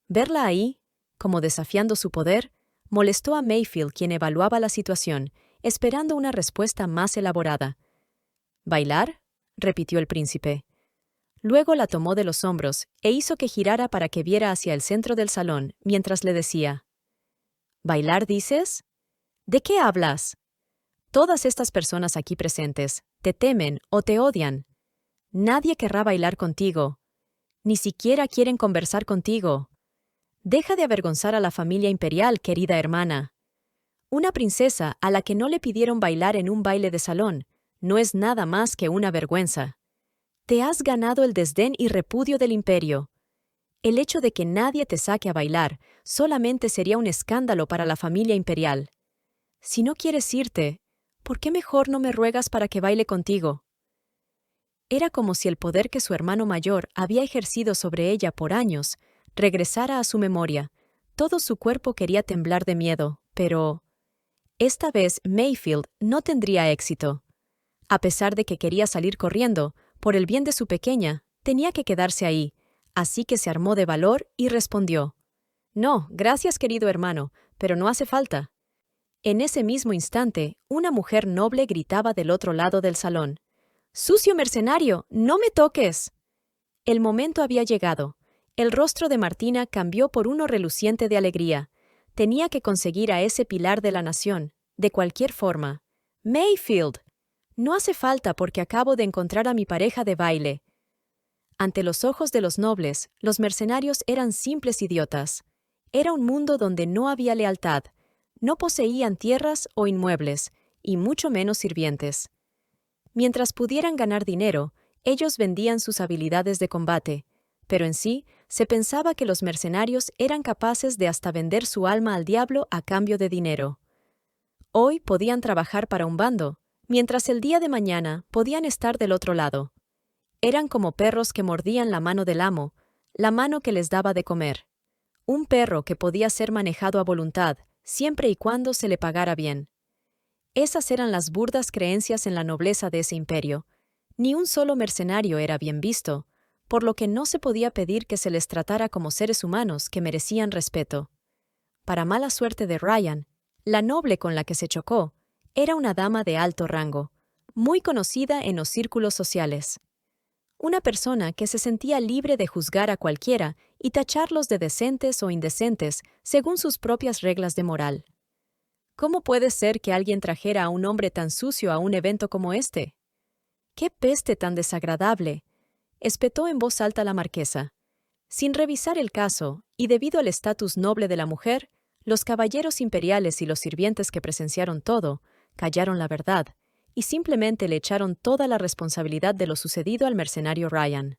Speaker 1: Verla ahí, como desafiando su poder, molestó a Mayfield, quien evaluaba la situación, esperando una respuesta más elaborada. «¿Bailar?», repitió el príncipe. Luego la tomó de los hombros e hizo que girara para que viera hacia el centro del salón, mientras le decía: «¿Bailar, dices?». ¿De qué hablas? Todas estas personas aquí presentes te temen o te odian. Nadie querrá bailar contigo. Ni siquiera quieren conversar contigo. Deja de avergonzar a la familia imperial, querida hermana. Una princesa a la que no le pidieron bailar en un baile de salón no es nada más que una vergüenza. Te has ganado el desdén y repudio del imperio. El hecho de que nadie te saque a bailar solamente sería un escándalo para la familia imperial. Si no quieres irte, ¿por qué mejor no me ruegas para que baile contigo? Era como si el poder que su hermano mayor había ejercido sobre ella por años regresara a su memoria. Todo su cuerpo quería temblar de miedo, pero esta vez Mayfield no tendría éxito. A pesar de que quería salir corriendo, por el bien de su pequeña, tenía que quedarse ahí, así que se armó de valor y respondió: «No, gracias, querido hermano, pero no hace falta». En ese mismo instante, una mujer noble gritaba del otro lado del salón: «¡Sucio mercenario, no me toques!». El momento había llegado. El rostro de Martina cambió por uno reluciente de alegría. Tenía que conseguir a ese pilar de la nación, de cualquier forma. «Mayfield, no hace falta porque acabo de encontrar a mi pareja de baile». Ante los ojos de los nobles, los mercenarios eran simples idiotas. Era un mundo donde no había lealtad, no poseían tierras o inmuebles, y mucho menos sirvientes. Mientras pudieran ganar dinero, ellos vendían sus habilidades de combate, pero en sí se pensaba que los mercenarios eran capaces de hasta vender su alma al diablo a cambio de dinero. Hoy podían trabajar para un bando, mientras el día de mañana podían estar del otro lado. Eran como perros que mordían la mano del amo, la mano que les daba de comer. Un perro que podía ser manejado a voluntad, siempre y cuando se le pagara bien. Esas eran las burdas creencias en la nobleza de ese imperio. Ni un solo mercenario era bien visto, por lo que no se podía pedir que se les tratara como seres humanos que merecían respeto. Para mala suerte de Ryan, la noble con la que se chocó era una dama de alto rango, muy conocida en los círculos sociales. Una persona que se sentía libre de juzgar a cualquiera y tacharlos de decentes o indecentes según sus propias reglas de moral. ¿Cómo puede ser que alguien trajera a un hombre tan sucio a un evento como este? ¡Qué peste tan desagradable!, espetó en voz alta la marquesa. Sin revisar el caso, y debido al estatus noble de la mujer, los caballeros imperiales y los sirvientes que presenciaron todo, callaron la verdad, y simplemente le echaron toda la responsabilidad de lo sucedido al mercenario Ryan.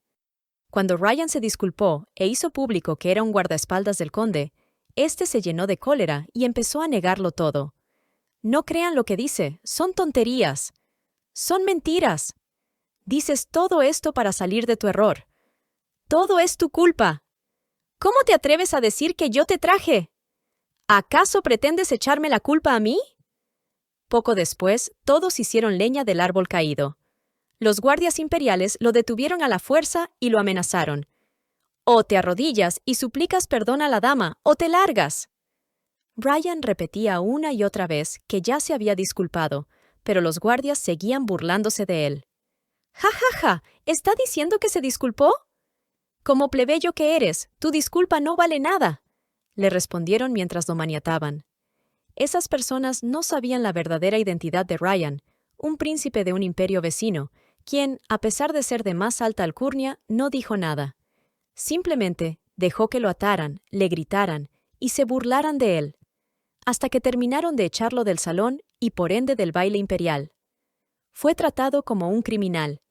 Speaker 1: Cuando Ryan se disculpó e hizo público que era un guardaespaldas del conde, éste se llenó de cólera y empezó a negarlo todo. «No crean lo que dice, son tonterías. Son mentiras. Dices todo esto para salir de tu error. Todo es tu culpa. ¿Cómo te atreves a decir que yo te traje? ¿Acaso pretendes echarme la culpa a mí?». Poco después, todos hicieron leña del árbol caído. Los guardias imperiales lo detuvieron a la fuerza y lo amenazaron. «O te arrodillas y suplicas perdón a la dama, o te largas». Ryan repetía una y otra vez que ya se había disculpado, pero los guardias seguían burlándose de él. «¡Ja, ja, ja! ¿Está diciendo que se disculpó? Como plebeyo que eres, tu disculpa no vale nada», le respondieron mientras lo maniataban. Esas personas no sabían la verdadera identidad de Ryan, un príncipe de un imperio vecino, quien, a pesar de ser de más alta alcurnia, no dijo nada. Simplemente dejó que lo ataran, le gritaran y se burlaran de él, hasta que terminaron de echarlo del salón y por ende del baile imperial. Fue tratado como un criminal.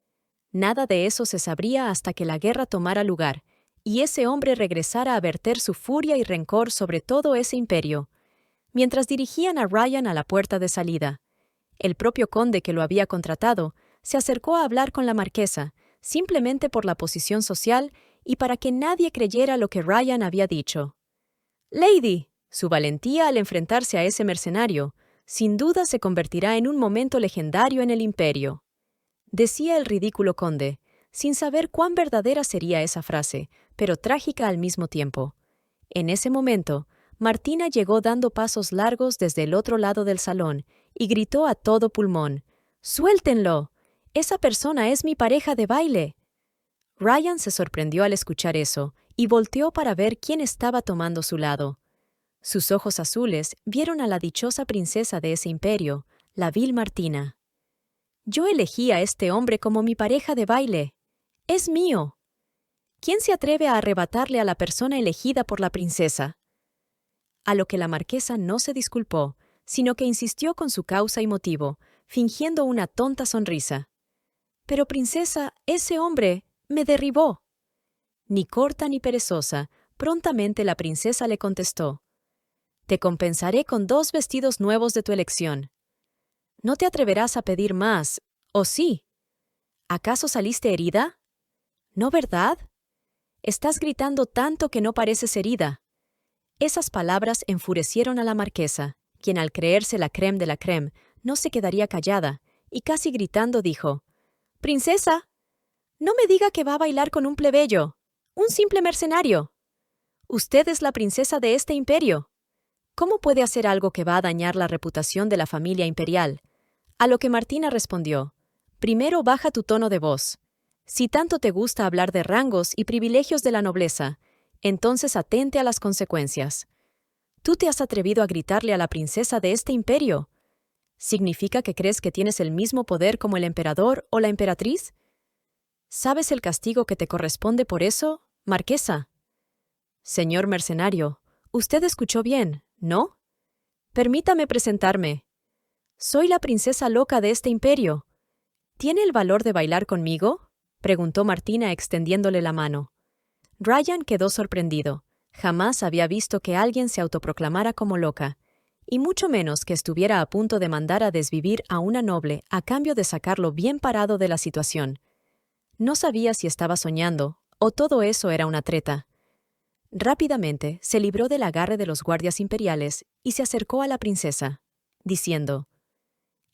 Speaker 1: Nada de eso se sabría hasta que la guerra tomara lugar, y ese hombre regresara a verter su furia y rencor sobre todo ese imperio. Mientras dirigían a Ryan a la puerta de salida, el propio conde que lo había contratado se acercó a hablar con la marquesa, simplemente por la posición social y para que nadie creyera lo que Ryan había dicho. «Lady, su valentía al enfrentarse a ese mercenario, sin duda se convertirá en un momento legendario en el imperio», decía el ridículo conde, sin saber cuán verdadera sería esa frase, pero trágica al mismo tiempo. En ese momento, Martina llegó dando pasos largos desde el otro lado del salón y gritó a todo pulmón: «¡Suéltenlo! ¡Esa persona es mi pareja de baile!». Ryan se sorprendió al escuchar eso y volteó para ver quién estaba tomando su lado. Sus ojos azules vieron a la dichosa princesa de ese imperio, la vil Martina. Yo elegí a este hombre como mi pareja de baile. Es mío. ¿Quién se atreve a arrebatarle a la persona elegida por la princesa? A lo que la marquesa no se disculpó, sino que insistió con su causa y motivo, fingiendo una tonta sonrisa. Pero princesa, ese hombre me derribó. Ni corta ni perezosa, prontamente la princesa le contestó: Te compensaré con 2 vestidos nuevos de tu elección. No te atreverás a pedir más, ¿o sí? ¿Acaso saliste herida? ¿No, verdad? Estás gritando tanto que no pareces herida. Esas palabras enfurecieron a la marquesa, quien al creerse la crème de la crème, no se quedaría callada, y casi gritando dijo: «Princesa, no me diga que va a bailar con un plebeyo, un simple mercenario. Usted es la princesa de este imperio. ¿Cómo puede hacer algo que va a dañar la reputación de la familia imperial?». A lo que Martina respondió: «Primero baja tu tono de voz. Si tanto te gusta hablar de rangos y privilegios de la nobleza, entonces atente a las consecuencias. ¿Tú te has atrevido a gritarle a la princesa de este imperio? ¿Significa que crees que tienes el mismo poder como el emperador o la emperatriz? ¿Sabes el castigo que te corresponde por eso, marquesa?». «Señor mercenario, usted escuchó bien, ¿no? Permítame presentarme. Soy la princesa loca de este imperio. ¿Tiene el valor de bailar conmigo?», preguntó Martina extendiéndole la mano. Ryan quedó sorprendido. Jamás había visto que alguien se autoproclamara como loca, y mucho menos que estuviera a punto de mandar a desvivir a una noble a cambio de sacarlo bien parado de la situación. No sabía si estaba soñando, o todo eso era una treta. Rápidamente se libró del agarre de los guardias imperiales y se acercó a la princesa, diciendo: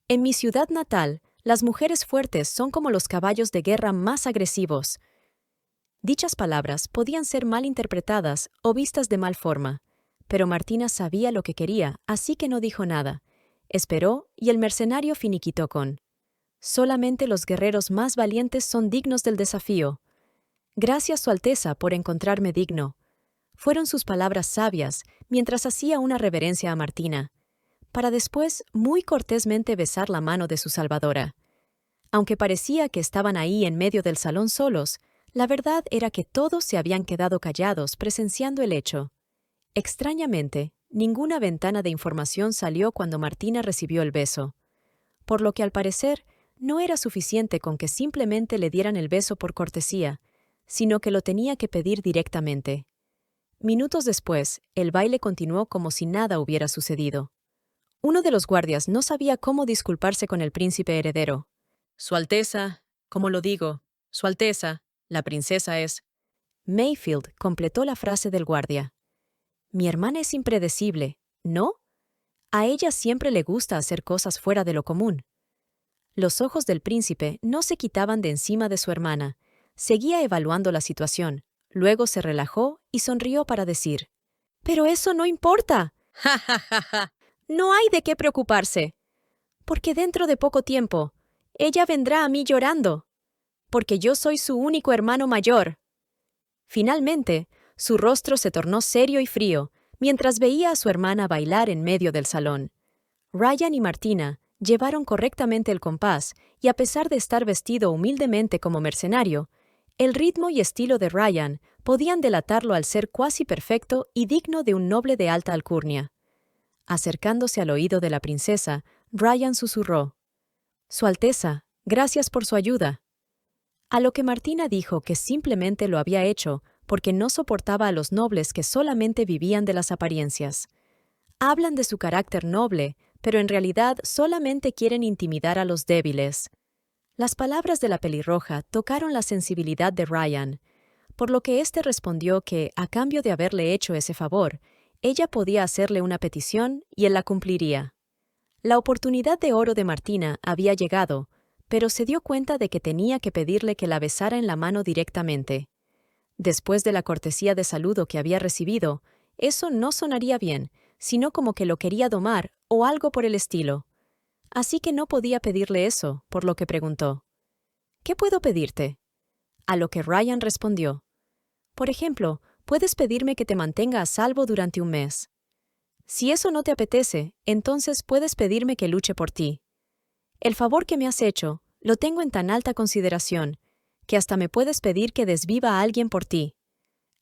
Speaker 1: «En mi ciudad natal, las mujeres fuertes son como los caballos de guerra más agresivos». Dichas palabras podían ser mal interpretadas o vistas de mal forma, pero Martina sabía lo que quería, así que no dijo nada. Esperó y el mercenario finiquitó con: «Solamente los guerreros más valientes son dignos del desafío. Gracias, Su Alteza, por encontrarme digno». Fueron sus palabras sabias mientras hacía una reverencia a Martina, para después muy cortésmente besar la mano de su salvadora. Aunque parecía que estaban ahí en medio del salón solos, la verdad era que todos se habían quedado callados presenciando el hecho. Extrañamente, ninguna ventana de información salió cuando Martina recibió el beso, por lo que al parecer no era suficiente con que simplemente le dieran el beso por cortesía, sino que lo tenía que pedir directamente. Minutos después, el baile continuó como si nada hubiera sucedido. Uno de los guardias no sabía cómo disculparse con el príncipe heredero. «Su Alteza, ¿cómo lo digo? Su Alteza, la princesa es…». Mayfield completó la frase del guardia. «Mi hermana es impredecible, ¿no? A ella siempre le gusta hacer cosas fuera de lo común». Los ojos del príncipe no se quitaban de encima de su hermana. Seguía evaluando la situación. Luego se relajó y sonrió para decir: «Pero eso no importa. ¡Ja, ja, ja, ja! No hay de qué preocuparse. Porque dentro de poco tiempo, ella vendrá a mí llorando. Porque yo soy su único hermano mayor». Finalmente, su rostro se tornó serio y frío mientras veía a su hermana bailar en medio del salón. Ryan y Martina llevaron correctamente el compás y a pesar de estar vestido humildemente como mercenario, el ritmo y estilo de Ryan podían delatarlo al ser cuasi perfecto y digno de un noble de alta alcurnia. Acercándose al oído de la princesa, Ryan susurró: «Su Alteza, gracias por su ayuda». A lo que Martina dijo que simplemente lo había hecho porque no soportaba a los nobles que solamente vivían de las apariencias. Hablan de su carácter noble, pero en realidad solamente quieren intimidar a los débiles. Las palabras de la pelirroja tocaron la sensibilidad de Ryan, por lo que éste respondió que, a cambio de haberle hecho ese favor, ella podía hacerle una petición y él la cumpliría. La oportunidad de oro de Martina había llegado, pero se dio cuenta de que tenía que pedirle que la besara en la mano directamente. Después de la cortesía de saludo que había recibido, eso no sonaría bien, sino como que lo quería domar o algo por el estilo. Así que no podía pedirle eso, por lo que preguntó: «¿Qué puedo pedirte?». A lo que Ryan respondió: «Por ejemplo, puedes pedirme que te mantenga a salvo durante un mes». Si eso no te apetece, entonces puedes pedirme que luche por ti. El favor que me has hecho, lo tengo en tan alta consideración, que hasta me puedes pedir que desviva a alguien por ti.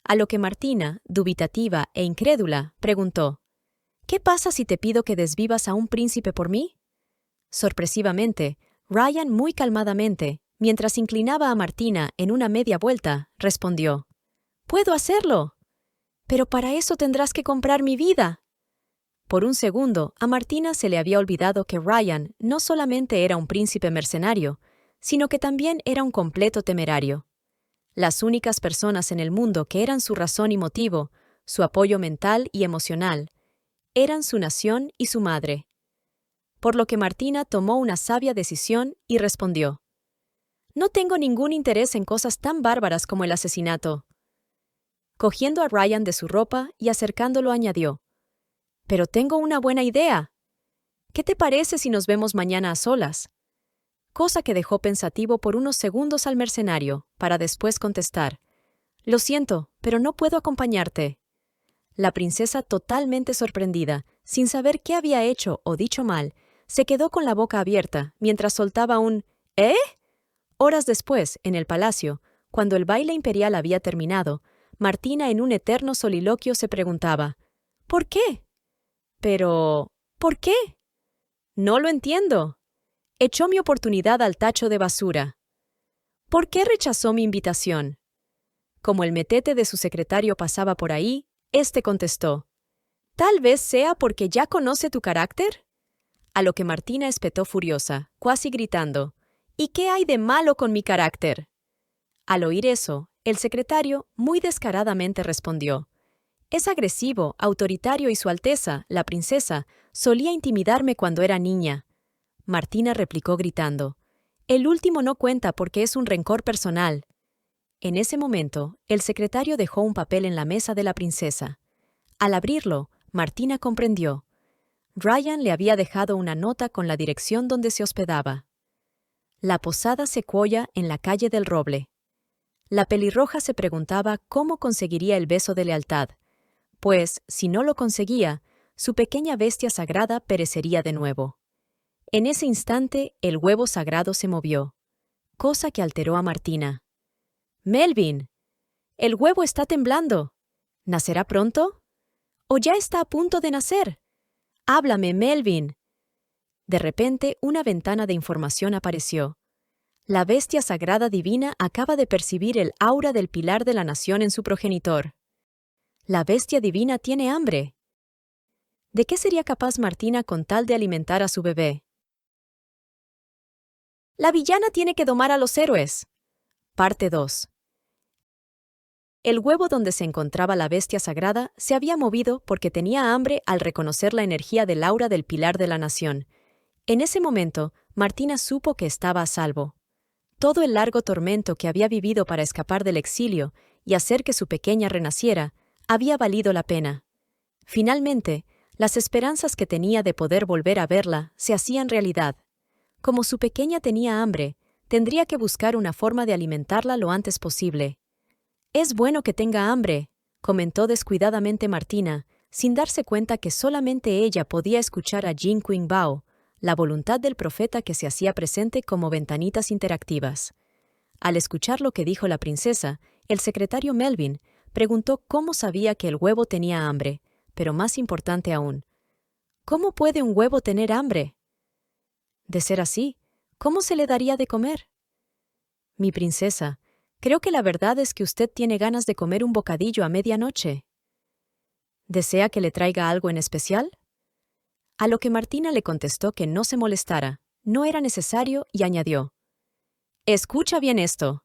Speaker 1: A lo que Martina, dubitativa e incrédula, preguntó: ¿Qué pasa si te pido que desvivas a un príncipe por mí? Sorpresivamente, Ryan muy calmadamente, mientras inclinaba a Martina en una media vuelta, respondió: «¡Puedo hacerlo! Pero para eso tendrás que comprar mi vida». Por un segundo, a Martina se le había olvidado que Ryan no solamente era un príncipe mercenario, sino que también era un completo temerario. Las únicas personas en el mundo que eran su razón y motivo, su apoyo mental y emocional, eran su nación y su madre. Por lo que Martina tomó una sabia decisión y respondió: «No tengo ningún interés en cosas tan bárbaras como el asesinato». Cogiendo a Ryan de su ropa y acercándolo añadió: «Pero tengo una buena idea. ¿Qué te parece si nos vemos mañana a solas?». Cosa que dejó pensativo por unos segundos al mercenario, para después contestar: «Lo siento, pero no puedo acompañarte». La princesa, totalmente sorprendida, sin saber qué había hecho o dicho mal, se quedó con la boca abierta mientras soltaba un «¿Eh?». Horas después, en el palacio, cuando el baile imperial había terminado, Martina en un eterno soliloquio se preguntaba: «¿Por qué? Pero, ¿por qué? No lo entiendo. Echó mi oportunidad al tacho de basura. ¿Por qué rechazó mi invitación?». Como el metete de su secretario pasaba por ahí, éste contestó: «Tal vez sea porque ya conoce tu carácter». A lo que Martina espetó furiosa, cuasi gritando: «¿Y qué hay de malo con mi carácter?». Al oír eso, el secretario muy descaradamente respondió: «Es agresivo, autoritario y Su Alteza, la princesa, solía intimidarme cuando era niña». Martina replicó gritando: «El último no cuenta porque es un rencor personal». En ese momento, el secretario dejó un papel en la mesa de la princesa. Al abrirlo, Martina comprendió: Ryan le había dejado una nota con la dirección donde se hospedaba. La posada Sequoia en la calle del Roble. La pelirroja se preguntaba cómo conseguiría el beso de lealtad, pues, si no lo conseguía, su pequeña bestia sagrada perecería de nuevo. En ese instante, el huevo sagrado se movió, cosa que alteró a Martina. «Melvin, el huevo está temblando. ¿Nacerá pronto? ¿O ya está a punto de nacer? Háblame, Melvin». De repente, una ventana de información apareció. La bestia sagrada divina acaba de percibir el aura del pilar de la nación en su progenitor. La bestia divina tiene hambre. ¿De qué sería capaz Martina con tal de alimentar a su bebé? La villana tiene que domar a los héroes. Parte 2. El huevo donde se encontraba la bestia sagrada se había movido porque tenía hambre al reconocer la energía del aura del pilar de la nación. En ese momento, Martina supo que estaba a salvo. Todo el largo tormento que había vivido para escapar del exilio y hacer que su pequeña renaciera, había valido la pena. Finalmente, las esperanzas que tenía de poder volver a verla se hacían realidad. Como su pequeña tenía hambre, tendría que buscar una forma de alimentarla lo antes posible. «Es bueno que tenga hambre», comentó descuidadamente Martina, sin darse cuenta que solamente ella podía escuchar a Jin Qingbao, la voluntad del profeta que se hacía presente como ventanitas interactivas. Al escuchar lo que dijo la princesa, el secretario Melvin preguntó cómo sabía que el huevo tenía hambre, pero más importante aún, ¿cómo puede un huevo tener hambre? De ser así, ¿cómo se le daría de comer? «Mi princesa, creo que la verdad es que usted tiene ganas de comer un bocadillo a medianoche». «¿Desea que le traiga algo en especial?». A lo que Martina le contestó que no se molestara, no era necesario, y añadió: «Escucha bien esto.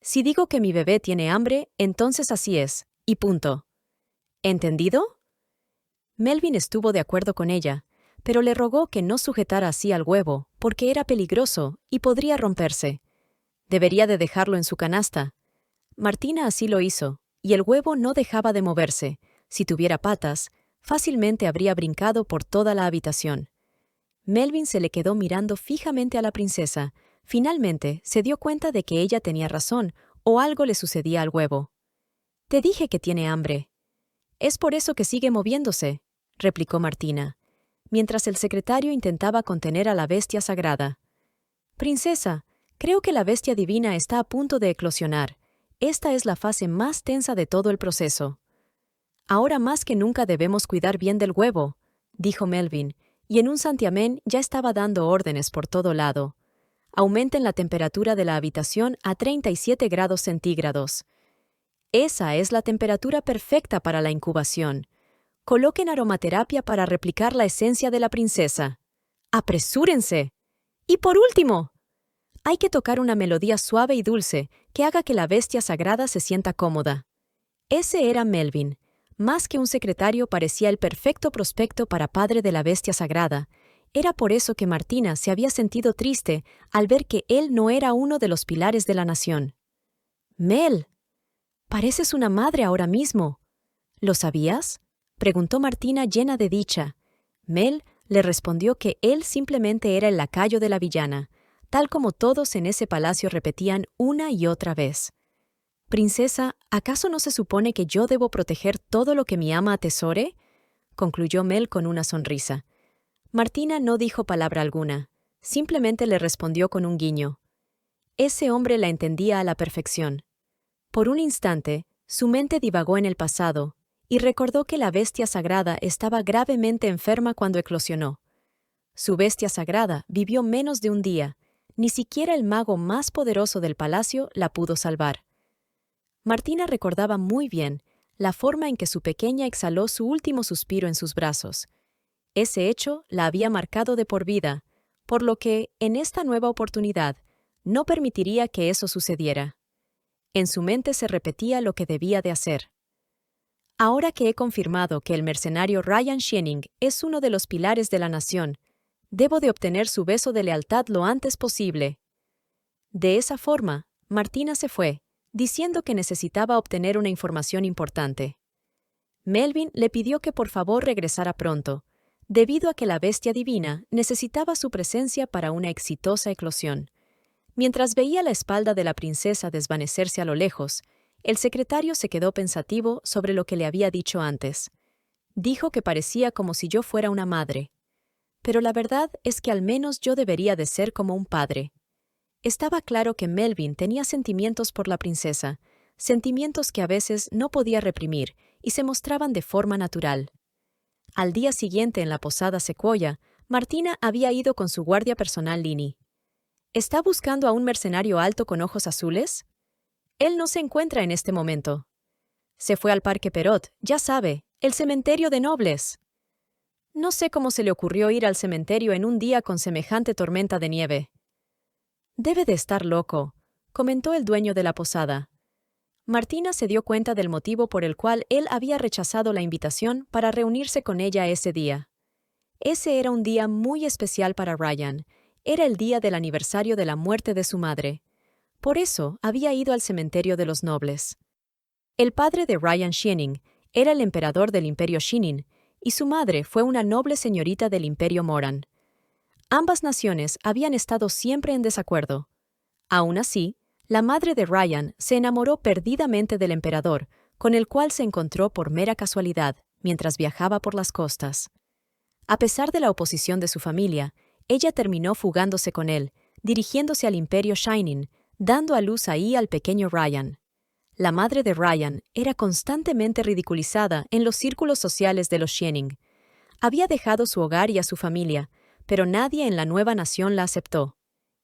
Speaker 1: Si digo que mi bebé tiene hambre, entonces así es, y punto. ¿Entendido?». Melvin estuvo de acuerdo con ella, pero le rogó que no sujetara así al huevo, porque era peligroso y podría romperse. Debería de dejarlo en su canasta. Martina así lo hizo, y el huevo no dejaba de moverse. Si tuviera patas, fácilmente habría brincado por toda la habitación. Melvin se le quedó mirando fijamente a la princesa. Finalmente, se dio cuenta de que ella tenía razón, o algo le sucedía al huevo. «Te dije que tiene hambre. Es por eso que sigue moviéndose», replicó Martina, mientras el secretario intentaba contener a la bestia sagrada. Princesa, creo que la bestia divina está a punto de eclosionar. Esta es la fase más tensa de todo el proceso. Ahora más que nunca debemos cuidar bien del huevo, dijo Melvin, y en un santiamén ya estaba dando órdenes por todo lado. Aumenten la temperatura de la habitación a 37 grados centígrados. Esa es la temperatura perfecta para la incubación. Coloquen aromaterapia para replicar la esencia de la princesa. ¡Apresúrense! Y por último, hay que tocar una melodía suave y dulce que haga que la bestia sagrada se sienta cómoda. Ese era Melvin. Más que un secretario, parecía el perfecto prospecto para padre de la bestia sagrada. Era por eso que Martina se había sentido triste al ver que él no era uno de los pilares de la nación. «Mel, pareces una madre ahora mismo. ¿Lo sabías?», preguntó Martina llena de dicha. Mel le respondió que él simplemente era el lacayo de la villana, tal como todos en ese palacio repetían una y otra vez. «Princesa, ¿acaso no se supone que yo debo proteger todo lo que mi ama atesore?», concluyó Mel con una sonrisa. Martina no dijo palabra alguna, simplemente le respondió con un guiño. Ese hombre la entendía a la perfección. Por un instante, su mente divagó en el pasado y recordó que la bestia sagrada estaba gravemente enferma cuando eclosionó. Su bestia sagrada vivió menos de un día, ni siquiera el mago más poderoso del palacio la pudo salvar. Martina recordaba muy bien la forma en que su pequeña exhaló su último suspiro en sus brazos. Ese hecho la había marcado de por vida, por lo que, en esta nueva oportunidad, no permitiría que eso sucediera. En su mente se repetía lo que debía de hacer. Ahora que he confirmado que el mercenario Ryan Shienning es uno de los pilares de la nación, debo de obtener su beso de lealtad lo antes posible. De esa forma, Martina se fue, diciendo que necesitaba obtener una información importante. Melvin le pidió que por favor regresara pronto, debido a que la bestia divina necesitaba su presencia para una exitosa eclosión. Mientras veía la espalda de la princesa desvanecerse a lo lejos, el secretario se quedó pensativo sobre lo que le había dicho antes. Dijo que parecía como si yo fuera una madre. Pero la verdad es que al menos yo debería de ser como un padre. Estaba claro que Melvin tenía sentimientos por la princesa, sentimientos que a veces no podía reprimir y se mostraban de forma natural. Al día siguiente en la posada Sequoia, Martina había ido con su guardia personal Lini. ¿Está buscando a un mercenario alto con ojos azules? Él no se encuentra en este momento. Se fue al Parque Perot, ya sabe, el cementerio de nobles. No sé cómo se le ocurrió ir al cementerio en un día con semejante tormenta de nieve. Debe de estar loco, comentó el dueño de la posada. Martina se dio cuenta del motivo por el cual él había rechazado la invitación para reunirse con ella ese día. Ese era un día muy especial para Ryan. Era el día del aniversario de la muerte de su madre. Por eso había ido al cementerio de los nobles. El padre de Ryan Shienning era el emperador del Imperio Shinin, y su madre fue una noble señorita del Imperio Moran. Ambas naciones habían estado siempre en desacuerdo. Aún así, la madre de Ryan se enamoró perdidamente del emperador, con el cual se encontró por mera casualidad mientras viajaba por las costas. A pesar de la oposición de su familia, ella terminó fugándose con él, dirigiéndose al Imperio Shining, dando a luz ahí al pequeño Ryan. La madre de Ryan era constantemente ridiculizada en los círculos sociales de los Shienning. Había dejado su hogar y a su familia, pero nadie en la nueva nación la aceptó.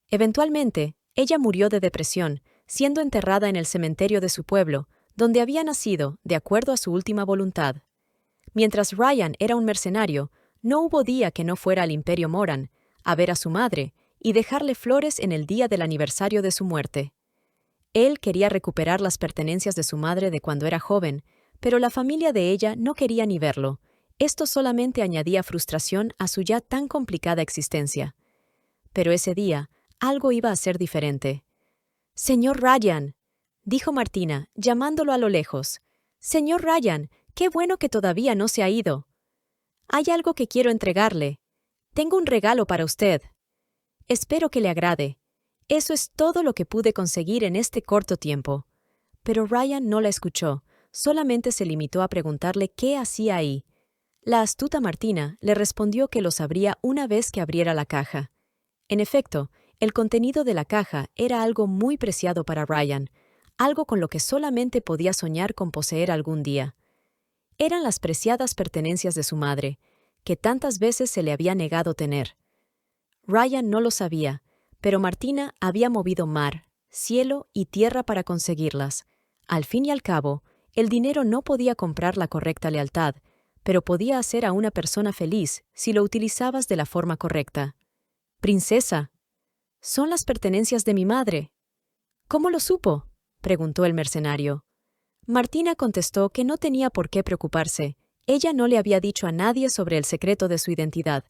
Speaker 1: Eventualmente, ella murió de depresión, siendo enterrada en el cementerio de su pueblo, donde había nacido, de acuerdo a su última voluntad. Mientras Ryan era un mercenario, no hubo día que no fuera al Imperio Moran, a ver a su madre y dejarle flores en el día del aniversario de su muerte. Él quería recuperar las pertenencias de su madre de cuando era joven, pero la familia de ella no quería ni verlo. Esto solamente añadía frustración a su ya tan complicada existencia. Pero ese día, algo iba a ser diferente. «Señor Ryan», dijo Martina, llamándolo a lo lejos. «Señor Ryan, qué bueno que todavía no se ha ido. Hay algo que quiero entregarle. Tengo un regalo para usted. Espero que le agrade. Eso es todo lo que pude conseguir en este corto tiempo». Pero Ryan no la escuchó, solamente se limitó a preguntarle qué hacía ahí. La astuta Martina le respondió que lo sabría una vez que abriera la caja. En efecto, el contenido de la caja era algo muy preciado para Ryan, algo con lo que solamente podía soñar con poseer algún día. Eran las preciadas pertenencias de su madre, que tantas veces se le había negado tener. Ryan no lo sabía, pero Martina había movido mar, cielo y tierra para conseguirlas. Al fin y al cabo, el dinero no podía comprar la correcta lealtad, pero podía hacer a una persona feliz si lo utilizabas de la forma correcta. «Princesa, son las pertenencias de mi madre». «¿Cómo lo supo?», preguntó el mercenario. Martina contestó que no tenía por qué preocuparse. Ella no le había dicho a nadie sobre el secreto de su identidad.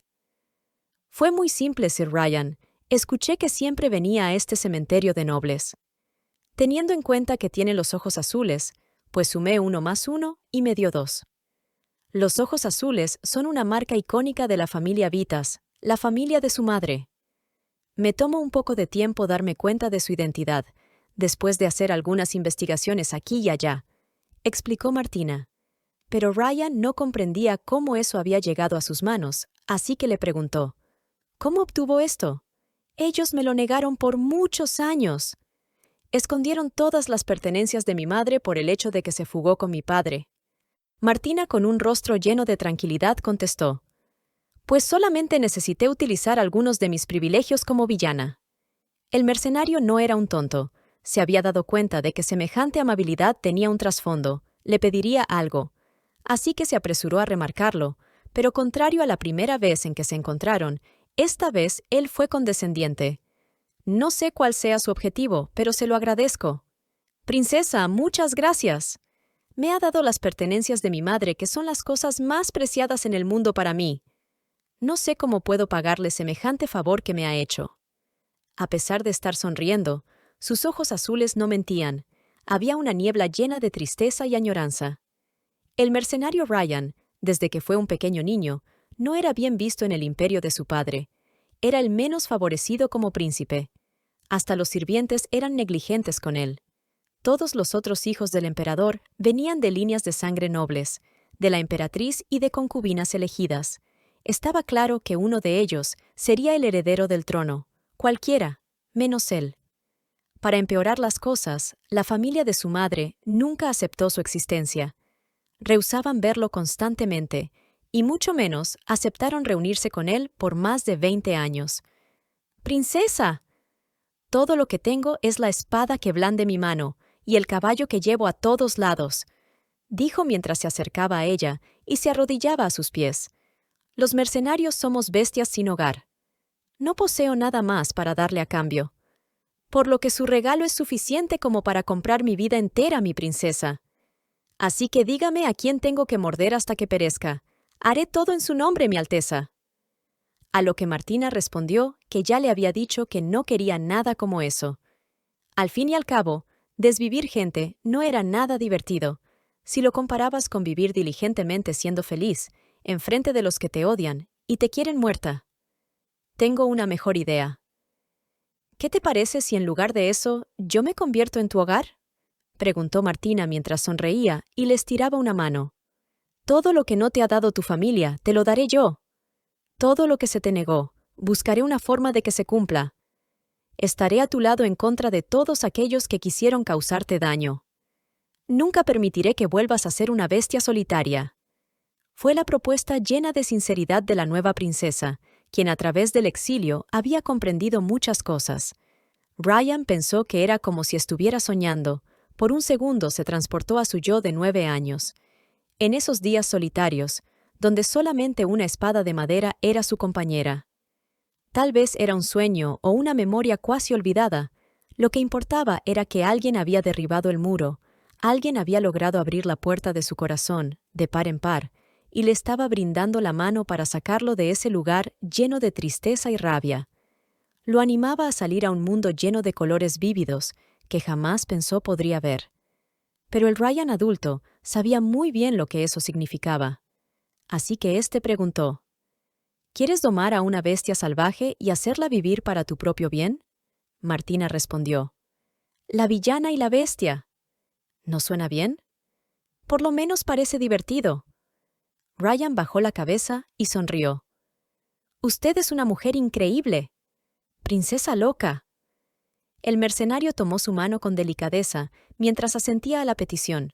Speaker 1: «Fue muy simple, Sir Ryan. Escuché que siempre venía a este cementerio de nobles. Teniendo en cuenta que tiene los ojos azules, pues sumé 1 más 1 y me dio 2. Los ojos azules son una marca icónica de la familia Vitas, la familia de su madre. Me tomó un poco de tiempo darme cuenta de su identidad, después de hacer algunas investigaciones aquí y allá», explicó Martina. Pero Ryan no comprendía cómo eso había llegado a sus manos, así que le preguntó, «¿Cómo obtuvo esto? Ellos me lo negaron por muchos años. Escondieron todas las pertenencias de mi madre por el hecho de que se fugó con mi padre». Martina, con un rostro lleno de tranquilidad, contestó, «Pues solamente necesité utilizar algunos de mis privilegios como villana». El mercenario no era un tonto. Se había dado cuenta de que semejante amabilidad tenía un trasfondo, le pediría algo. Así que se apresuró a remarcarlo, pero contrario a la primera vez en que se encontraron, esta vez él fue condescendiente. «No sé cuál sea su objetivo, pero se lo agradezco». «Princesa, muchas gracias. Me ha dado las pertenencias de mi madre, que son las cosas más preciadas en el mundo para mí. No sé cómo puedo pagarle semejante favor que me ha hecho». A pesar de estar sonriendo, sus ojos azules no mentían. Había una niebla llena de tristeza y añoranza. El mercenario Ryan, desde que fue un pequeño niño, no era bien visto en el imperio de su padre. Era el menos favorecido como príncipe. Hasta los sirvientes eran negligentes con él. Todos los otros hijos del emperador venían de líneas de sangre nobles, de la emperatriz y de concubinas elegidas. Estaba claro que uno de ellos sería el heredero del trono, cualquiera, menos él. Para empeorar las cosas, la familia de su madre nunca aceptó su existencia. Rehusaban verlo constantemente, y mucho menos aceptaron reunirse con él por más de 20 años. «Princesa, todo lo que tengo es la espada que blande mi mano y el caballo que llevo a todos lados», dijo mientras se acercaba a ella y se arrodillaba a sus pies. «Los mercenarios somos bestias sin hogar. No poseo nada más para darle a cambio, por lo que su regalo es suficiente como para comprar mi vida entera, mi princesa. Así que dígame a quién tengo que morder hasta que perezca. Haré todo en su nombre, mi Alteza». A lo que Martina respondió que ya le había dicho que no quería nada como eso. Al fin y al cabo, desvivir gente no era nada divertido, si lo comparabas con vivir diligentemente siendo feliz, enfrente de los que te odian y te quieren muerta. «Tengo una mejor idea. ¿Qué te parece si en lugar de eso yo me convierto en tu hogar?», preguntó Martina mientras sonreía y le estiraba una mano. «Todo lo que no te ha dado tu familia, te lo daré yo. Todo lo que se te negó, buscaré una forma de que se cumpla. Estaré a tu lado en contra de todos aquellos que quisieron causarte daño. Nunca permitiré que vuelvas a ser una bestia solitaria». Fue la propuesta llena de sinceridad de la nueva princesa, quien a través del exilio había comprendido muchas cosas. Ryan pensó que era como si estuviera soñando. Por un segundo se transportó a su yo de 9 años. En esos días solitarios, donde solamente una espada de madera era su compañera. Tal vez era un sueño o una memoria cuasi olvidada. Lo que importaba era que alguien había derribado el muro, alguien había logrado abrir la puerta de su corazón, de par en par, y le estaba brindando la mano para sacarlo de ese lugar lleno de tristeza y rabia. Lo animaba a salir a un mundo lleno de colores vívidos que jamás pensó podría ver. Pero el Ryan adulto sabía muy bien lo que eso significaba. Así que éste preguntó, ¿quieres domar a una bestia salvaje y hacerla vivir para tu propio bien? Martina respondió, la villana y la bestia. ¿No suena bien? Por lo menos parece divertido. Ryan bajó la cabeza y sonrió. «Usted es una mujer increíble. Princesa loca». El mercenario tomó su mano con delicadeza mientras asentía a la petición.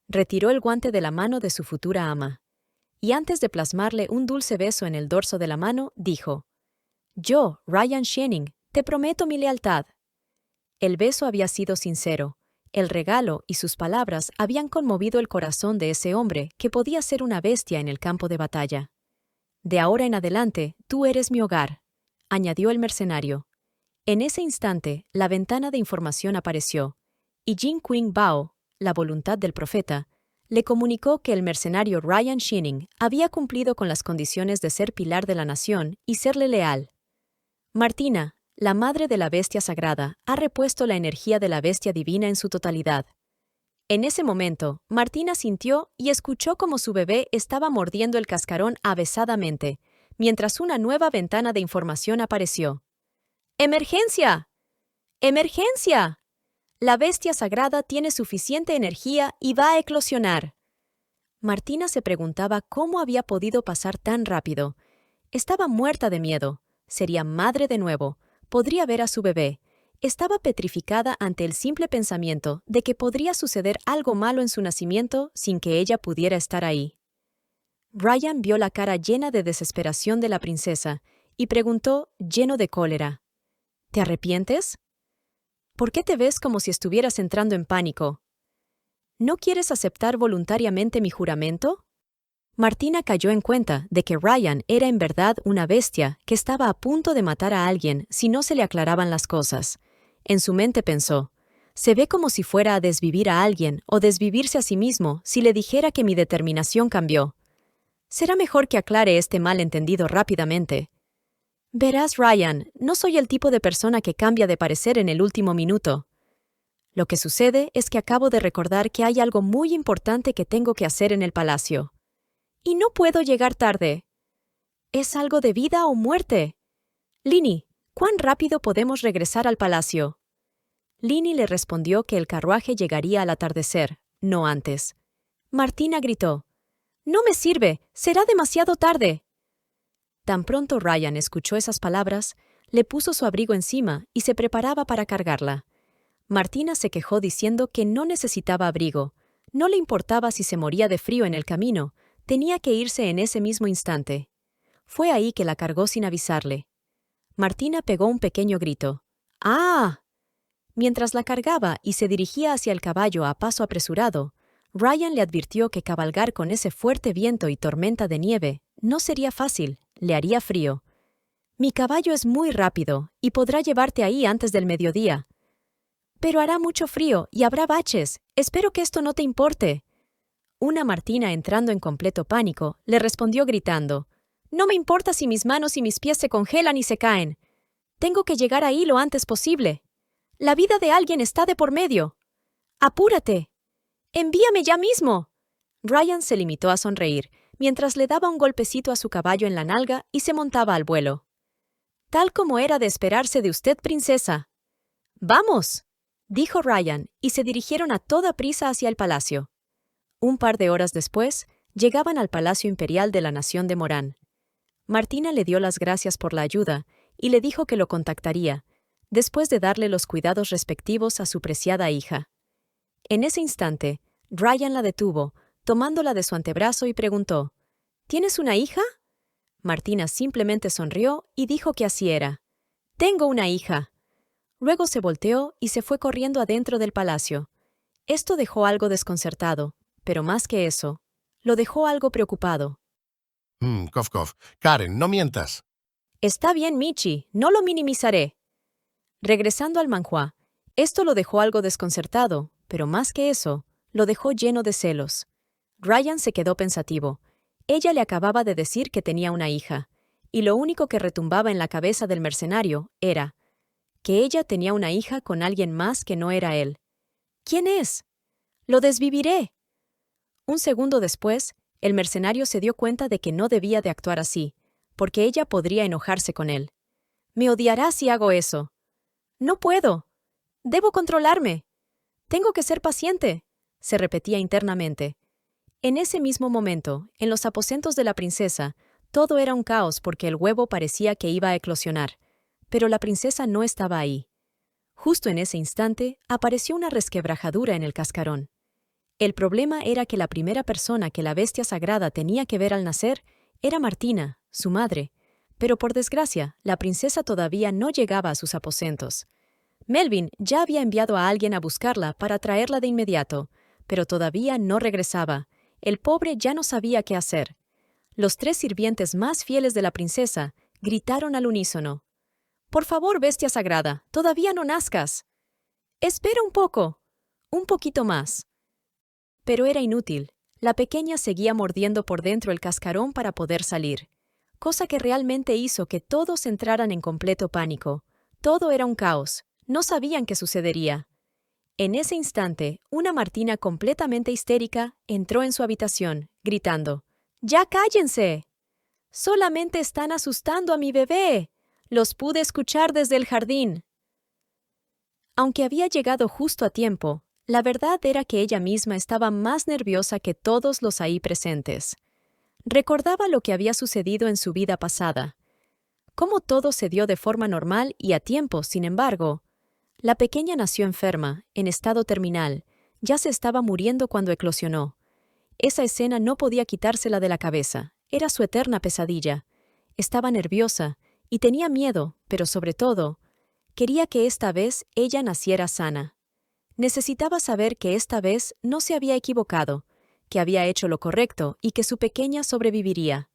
Speaker 1: Retiró el guante de la mano de su futura ama. Y antes de plasmarle un dulce beso en el dorso de la mano, dijo: «Yo, Ryan Shining, te prometo mi lealtad». El beso había sido sincero. El regalo y sus palabras habían conmovido el corazón de ese hombre que podía ser una bestia en el campo de batalla. «De ahora en adelante, tú eres mi hogar», añadió el mercenario. En ese instante, la ventana de información apareció, y Jin Qing Bao, la voluntad del profeta, le comunicó que el mercenario Ryan Shining había cumplido con las condiciones de ser pilar de la nación y serle leal. Martina, la madre de la bestia sagrada, ha repuesto la energía de la bestia divina en su totalidad. En ese momento, Martina sintió y escuchó cómo su bebé estaba mordiendo el cascarón avesadamente, mientras una nueva ventana de información apareció. ¡Emergencia! ¡Emergencia! La bestia sagrada tiene suficiente energía y va a eclosionar. Martina se preguntaba cómo había podido pasar tan rápido. Estaba muerta de miedo. Sería madre de nuevo. Podría ver a su bebé. Estaba petrificada ante el simple pensamiento de que podría suceder algo malo en su nacimiento sin que ella pudiera estar ahí. Ryan vio la cara llena de desesperación de la princesa y preguntó, lleno de cólera: ¿Te arrepientes? ¿Por qué te ves como si estuvieras entrando en pánico? ¿No quieres aceptar voluntariamente mi juramento? Martina cayó en cuenta de que Ryan era en verdad una bestia que estaba a punto de matar a alguien si no se le aclaraban las cosas. En su mente pensó: se ve como si fuera a desvivir a alguien o desvivirse a sí mismo si le dijera que mi determinación cambió. Será mejor que aclare este malentendido rápidamente. Verás, Ryan, no soy el tipo de persona que cambia de parecer en el último minuto. Lo que sucede es que acabo de recordar que hay algo muy importante que tengo que hacer en el palacio. Y no puedo llegar tarde. ¿Es algo de vida o muerte? Lini, ¿cuán rápido podemos regresar al palacio? Lini le respondió que el carruaje llegaría al atardecer, no antes. Martina gritó: «No me sirve, será demasiado tarde». Tan pronto Ryan escuchó esas palabras, le puso su abrigo encima y se preparaba para cargarla. Martina se quejó diciendo que no necesitaba abrigo. No le importaba si se moría de frío en el camino, tenía que irse en ese mismo instante. Fue ahí que la cargó sin avisarle. Martina pegó un pequeño grito. ¡Ah! Mientras la cargaba y se dirigía hacia el caballo a paso apresurado, Ryan le advirtió que cabalgar con ese fuerte viento y tormenta de nieve no sería fácil, le haría frío. «Mi caballo es muy rápido y podrá llevarte ahí antes del mediodía». «Pero hará mucho frío y habrá baches. Espero que esto no te importe». Una Martina, entrando en completo pánico, le respondió gritando: «No me importa si mis manos y mis pies se congelan y se caen. Tengo que llegar ahí lo antes posible. La vida de alguien está de por medio. ¡Apúrate! ¡Envíame ya mismo!». Ryan se limitó a sonreír, mientras le daba un golpecito a su caballo en la nalga y se montaba al vuelo. «Tal como era de esperarse de usted, princesa». «¡Vamos!», dijo Ryan, y se dirigieron a toda prisa hacia el palacio. Un par de horas después, llegaban al Palacio Imperial de la Nación de Morán. Martina le dio las gracias por la ayuda y le dijo que lo contactaría, después de darle los cuidados respectivos a su preciada hija. En ese instante, Ryan la detuvo, tomándola de su antebrazo y preguntó: «¿Tienes una hija?». Martina simplemente sonrió y dijo que así era. «Tengo una hija». Luego se volteó y se fue corriendo adentro del palacio. Esto dejó algo desconcertado, pero más que eso, lo dejó algo preocupado.
Speaker 2: Cof, cof. Karen, no mientas.
Speaker 1: «Está bien, Michi, no lo minimizaré». Regresando al manhua, esto lo dejó algo desconcertado, pero más que eso, lo dejó lleno de celos. Ryan se quedó pensativo. Ella le acababa de decir que tenía una hija, y lo único que retumbaba en la cabeza del mercenario era que ella tenía una hija con alguien más que no era él. ¿Quién es? ¡Lo desviviré! Un segundo después, el mercenario se dio cuenta de que no debía de actuar así, porque ella podría enojarse con él. «Me odiará si hago eso». «No puedo. Debo controlarme. Tengo que ser paciente», se repetía internamente. En ese mismo momento, en los aposentos de la princesa, todo era un caos porque el huevo parecía que iba a eclosionar, pero la princesa no estaba ahí. Justo en ese instante, apareció una resquebrajadura en el cascarón. El problema era que la primera persona que la bestia sagrada tenía que ver al nacer era Martina, su madre, pero por desgracia, la princesa todavía no llegaba a sus aposentos. Melvin ya había enviado a alguien a buscarla para traerla de inmediato, pero todavía no regresaba. El pobre ya no sabía qué hacer. Los 3 sirvientes más fieles de la princesa gritaron al unísono: «Por favor, bestia sagrada, todavía no nazcas. Espera un poco, un poquito más». Pero era inútil. La pequeña seguía mordiendo por dentro el cascarón para poder salir, cosa que realmente hizo que todos entraran en completo pánico. Todo era un caos. No sabían qué sucedería. En ese instante, una Martina completamente histérica entró en su habitación, gritando: «¡Ya cállense! Solamente están asustando a mi bebé. Los pude escuchar desde el jardín». Aunque había llegado justo a tiempo, la verdad era que ella misma estaba más nerviosa que todos los ahí presentes. Recordaba lo que había sucedido en su vida pasada. Cómo todo se dio de forma normal y a tiempo, sin embargo. La pequeña nació enferma, en estado terminal. Ya se estaba muriendo cuando eclosionó. Esa escena no podía quitársela de la cabeza. Era su eterna pesadilla. Estaba nerviosa y tenía miedo, pero sobre todo, quería que esta vez ella naciera sana. Necesitaba saber que esta vez no se había equivocado, que había hecho lo correcto y que su pequeña sobreviviría.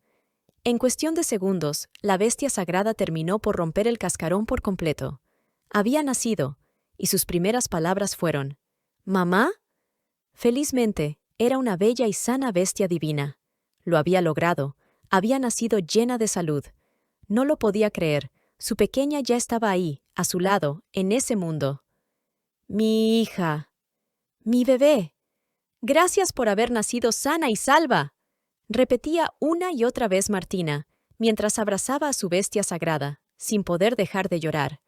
Speaker 1: En cuestión de segundos, la bestia sagrada terminó por romper el cascarón por completo. Había nacido, y sus primeras palabras fueron: «¿Mamá?». Felizmente, era una bella y sana bestia divina. Lo había logrado. Había nacido llena de salud. No lo podía creer. Su pequeña ya estaba ahí, a su lado, en ese mundo. «Mi hija. Mi bebé. Gracias por haber nacido sana y salva», repetía una y otra vez Martina, mientras abrazaba a su bestia sagrada, sin poder dejar de llorar.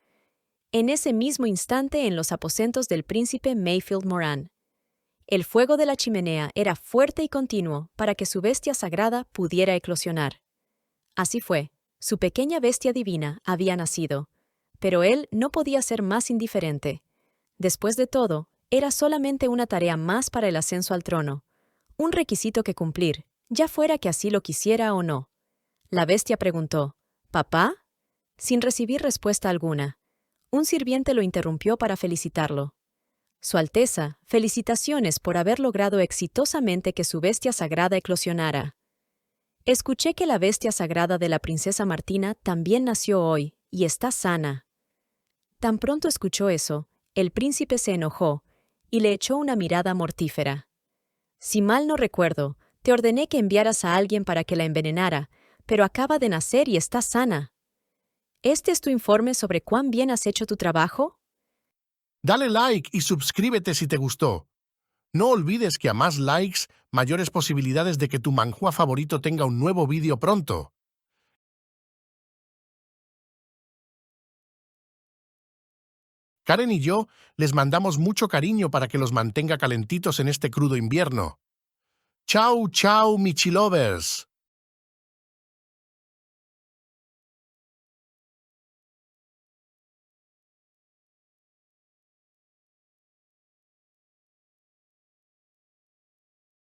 Speaker 1: En ese mismo instante, en los aposentos del príncipe Mayfield Moran, el fuego de la chimenea era fuerte y continuo para que su bestia sagrada pudiera eclosionar. Así fue, su pequeña bestia divina había nacido, pero él no podía ser más indiferente. Después de todo, era solamente una tarea más para el ascenso al trono, un requisito que cumplir, ya fuera que así lo quisiera o no. La bestia preguntó: «¿Papá?». Sin recibir respuesta alguna, un sirviente lo interrumpió para felicitarlo. «Su Alteza, felicitaciones por haber logrado exitosamente que su bestia sagrada eclosionara. Escuché que la bestia sagrada de la princesa Martina también nació hoy y está sana». Tan pronto escuchó eso, el príncipe se enojó y le echó una mirada mortífera. «Si mal no recuerdo, te ordené que enviaras a alguien para que la envenenara, pero acaba de nacer y está sana. ¿Este es tu informe sobre cuán bien has hecho tu trabajo?».
Speaker 2: Dale like y suscríbete si te gustó. No olvides que a más likes, mayores posibilidades de que tu manhua favorito tenga un nuevo vídeo pronto. Karen y yo les mandamos mucho cariño para que los mantenga calentitos en este crudo invierno. Chao, chao, Michilovers.